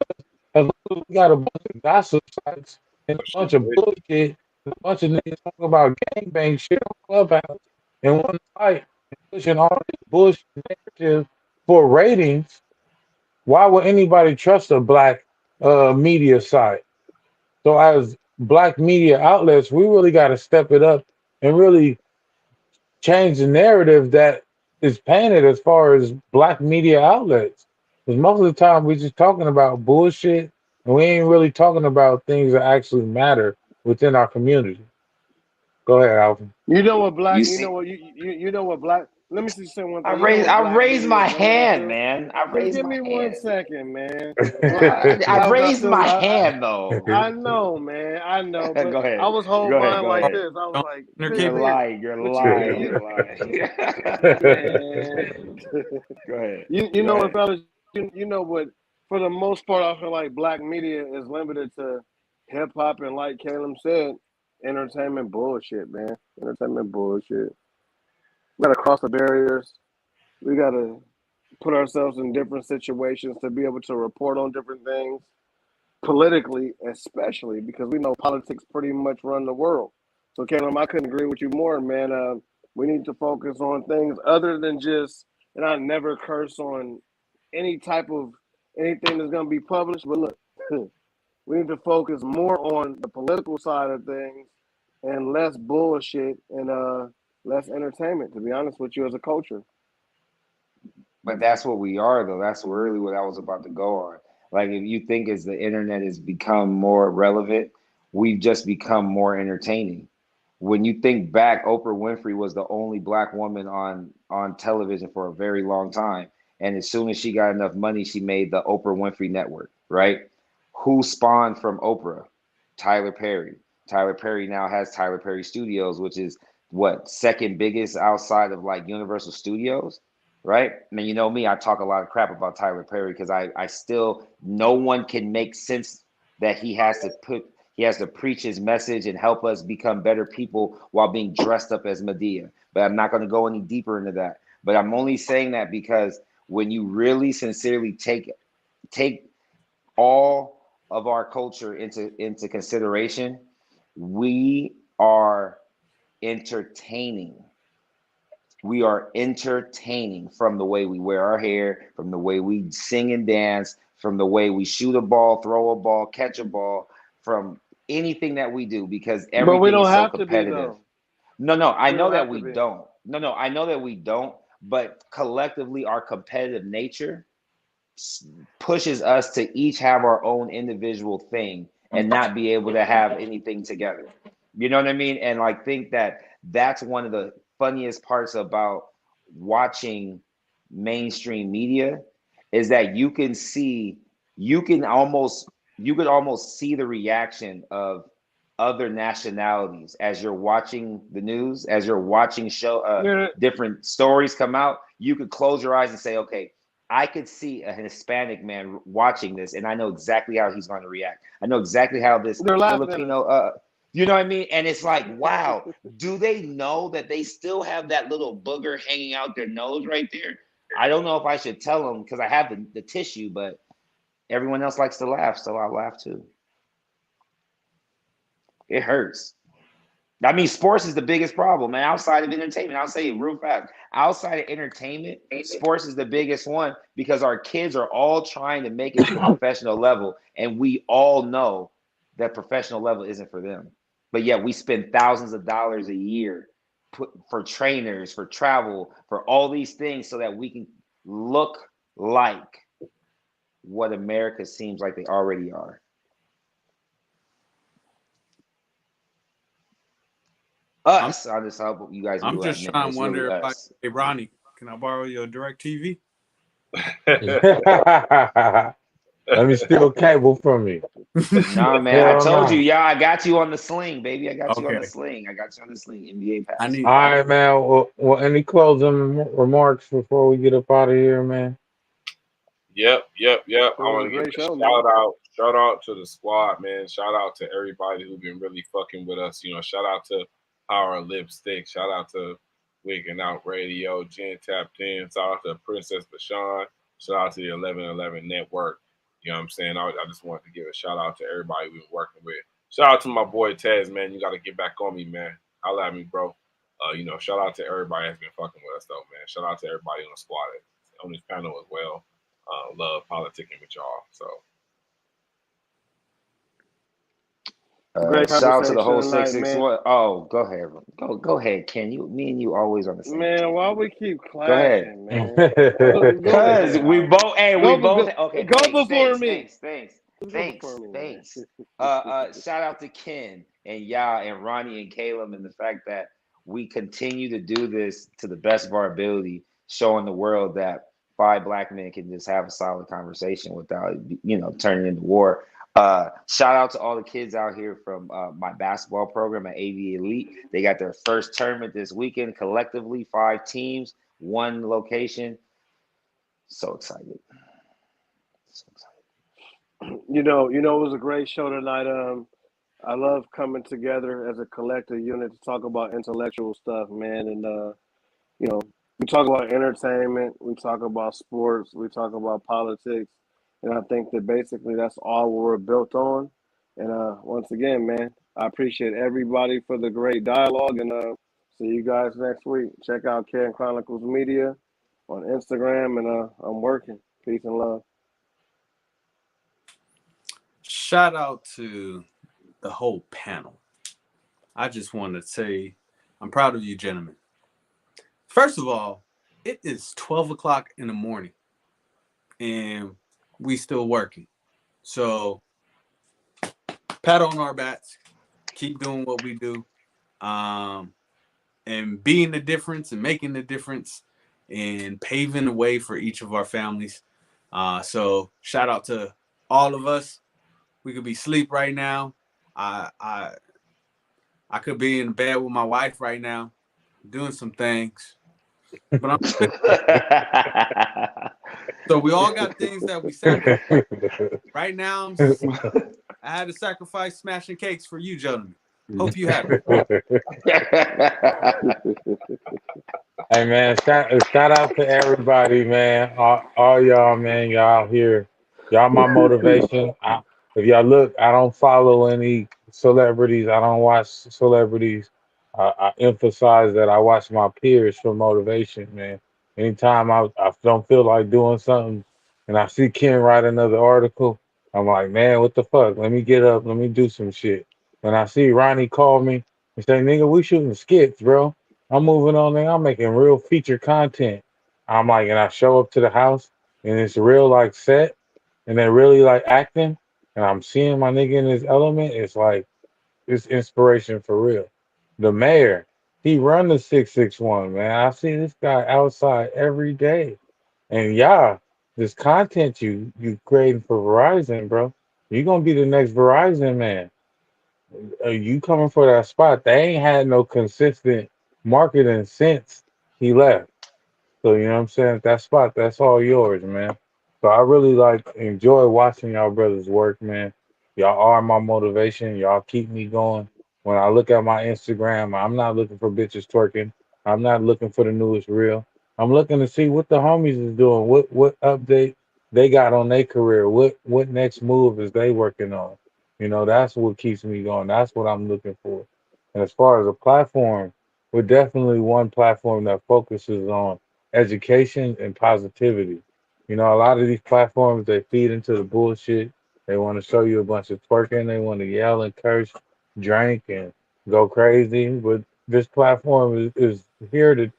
as long as we got a bunch of gossip sites and a bunch of bullshit, and a bunch of niggas talking about gangbang shit on Clubhouse and one site and pushing all this bullshit narrative for ratings, why would anybody trust a black media site. So as black media outlets, we really got to step it up and really change the narrative that is painted as far as black media outlets. Because most of the time we just talking about bullshit and we ain't really talking about things that actually matter within our community. Go ahead, Alvin. You know what black? You You know see, what you know what black? Let me just say one I thing. You know raised what I black raised media my is limited hand, to? man. I Just raised give my me one hand. second, man. No, I I was about raised to. my hand though. I know, man. I know, but Go I ahead. was holding Go ahead. mine Go like ahead. this. I was Don't like, entertain You're man, lying. You're but you, lying. you, You're lying. man. Go ahead. You Go know what, ahead. fellas? You know what? For the most part, I feel like black media is limited to hip hop and, like Caleb said, entertainment bullshit, man. Entertainment bullshit. We gotta cross the barriers. We gotta put ourselves in different situations to be able to report on different things politically, especially because we know politics pretty much run the world. So, Caleb, I couldn't agree with you more, man. We need to focus on things other than just, and I never curse on any type of anything that's going to be published. But look, we need to focus more on the political side of things and less bullshit and less entertainment. To be honest with you, as a culture. But that's what we are, though. That's really what I was about to go on. Like, if you think as the internet has become more relevant, we've just become more entertaining. When you think back, Oprah Winfrey was the only black woman on television for a very long time. And as soon as she got enough money, she made the Oprah Winfrey Network, right? Who spawned from Oprah? Tyler Perry. Tyler Perry now has Tyler Perry Studios, which is what, second biggest outside of like Universal Studios, right? I mean, you know me, I talk a lot of crap about Tyler Perry because I still, no one can make sense that he has to preach his message and help us become better people while being dressed up as Medea. But I'm not going to go any deeper into that. But I'm only saying that because when you really sincerely take all of our culture into consideration, we are entertaining. We are entertaining from the way we wear our hair, from the way we sing and dance, from the way we shoot a ball, throw a ball, catch a ball, from anything that we do because But we everything don't is so have to be competitive. though. No, I We know don't that have to we be. don't. No, I know that we don't, but collectively, our competitive nature pushes us to each have our own individual thing and not be able to have anything together. You know what I mean? And like think that that's one of the funniest parts about watching mainstream media is that you can almost you could almost see the reaction of other nationalities as you're watching the news, as you're watching Yeah, different stories come out. You could close your eyes and say, okay, I could see a Hispanic man watching this, and I know exactly how he's going to react. I know exactly how this they're laughing at us. Filipino, you know what I mean? And it's like, wow, do they know that they still have that little booger hanging out their nose right there? I don't know if I should tell them because I have the tissue, but everyone else likes to laugh, so I'll laugh too. It hurts. I mean, sports is the biggest problem, and outside of entertainment, I'll say it real fast. Outside of entertainment, sports is the biggest one because our kids are all trying to make it to the professional level, and we all know that professional level isn't for them. But yet, we spend thousands of dollars a year for trainers, for travel, for all these things, so that we can look like what America seems like they already are. I'm Us. I just hope you guys I'm will just admit trying to it's really wonder if I us. hey Ronnie, can I borrow your direct TV? Let me steal cable from you. Nah, man. I Hell told you, no. yeah, I got you on the sling, baby. I got you on the Okay. sling. I got you on the sling. NBA I pass. need All right, man. Well, any closing remarks before we get up out of here, man? Yep. It I was want a to give great a show, man. shout out to the squad, man. Shout out to everybody who's been really fucking with us. Shout out to our lipstick. Shout out to Wigging Out Radio, Jen Tapped In. Shout out to Princess Bashan. Shout out to the 1111 Network. You know what I'm saying? I just wanted to give a shout out to everybody we've been working with. Shout out to my boy Taz, man. You got to get back on me, man. Holla at me, bro. Shout out to everybody that's been fucking with us, though, man. Shout out to everybody on the squad, on this panel as well. Love politicking with y'all. So Great Shout out to the conversation whole tonight, man. 661. Oh, go ahead. Go ahead, Ken. Me and you always on the same Man, team. why we keep Go ahead. clashing, man? Go Cause ahead. we both, hey, we both. Okay, Go thanks, before thanks, me. thanks, thanks, Go before me, thanks. man. Shout out to Ken and Yah and Ronnie and Caleb and the fact that we continue to do this to the best of our ability, showing the world that five black men can just have a solid conversation without, turning into war. Shout out to all the kids out here from my basketball program at AV Elite. They got their first tournament this weekend collectively, 5 teams, 1 location. So excited. So excited. It was a great show tonight. I love coming together as a collective unit to talk about intellectual stuff, man. And you know, we talk about entertainment, we talk about sports, we talk about politics, and I think that basically that's all we're built on. And once again, man, I appreciate everybody for the great dialogue, and see you guys next week. Check out Karen Chronicles Media on Instagram, and I'm working. Peace and love. Shout out to the whole panel. I just want to say I'm proud of you, gentlemen. First of all, it is 12 o'clock in the morning and we still working. So pat on our backs, keep doing what we do, and being the difference and making the difference and paving the way for each of our families. So shout out to all of us. We could be asleep right now. I I I could be in bed with my wife right now, doing some things. But I'm so we all got things that we sacrifice. Right now, I had to sacrifice smashing cakes for you, gentlemen. Hope you have it. Hey man, shout out to everybody, man. All y'all, man. Y'all here. Y'all my motivation. If y'all look, I don't follow any celebrities. I don't watch celebrities. I emphasize that I watch my peers for motivation, man. Anytime I don't feel like doing something and I see Ken write another article, I'm like, man, what the fuck? Let me get up. Let me do some shit. When I see Ronnie call me and say, nigga, we shooting skits, bro. I'm moving on there. I'm making real feature content. I'm like, and I show up to the house and it's real like set and they're really like acting and I'm seeing my nigga in his element. It's like, it's inspiration for real. The mayor, he run the 661, man. I see this guy outside every day. And yeah, this content you creating for Verizon, bro. You're gonna be the next Verizon man. You coming for that spot. They ain't had no consistent marketing since he left. So you know what I'm saying? That spot, that's all yours, man. So I really like enjoy watching y'all brothers work, man. Y'all are my motivation. Y'all keep me going. When I look at my Instagram, I'm not looking for bitches twerking. I'm not looking for the newest reel. I'm looking to see what the homies is doing. What update they got on their career. What next move is they working on? You know, that's what keeps me going. That's what I'm looking for. And as far as a platform, we're definitely one platform that focuses on education and positivity. You know, a lot of these platforms they feed into the bullshit. They want to show you a bunch of twerking. They want to yell and curse, drink, and go crazy. But this platform is here to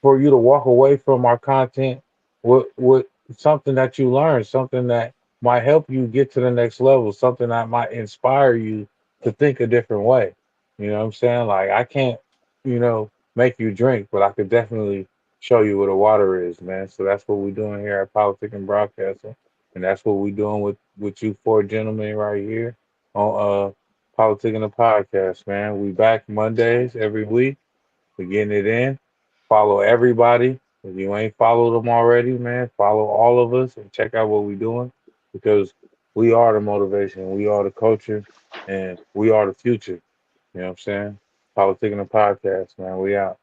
for you to walk away from our content with something that you learn, something that might help you get to the next level, something that might inspire you to think a different way. You know what I'm saying? Like I can't, make you drink, but I could definitely show you what a water is, man. So that's what we're doing here at Politic and Broadcasting. And that's what we're doing with you four gentlemen right here on Politic and the Podcast, man. We back Mondays every week. We're getting it in. Follow everybody. If you ain't followed them already, man, follow all of us and check out what we're doing because we are the motivation, we are the culture, and we are the future. You know what I'm saying? Politic and the Podcast, man. We out.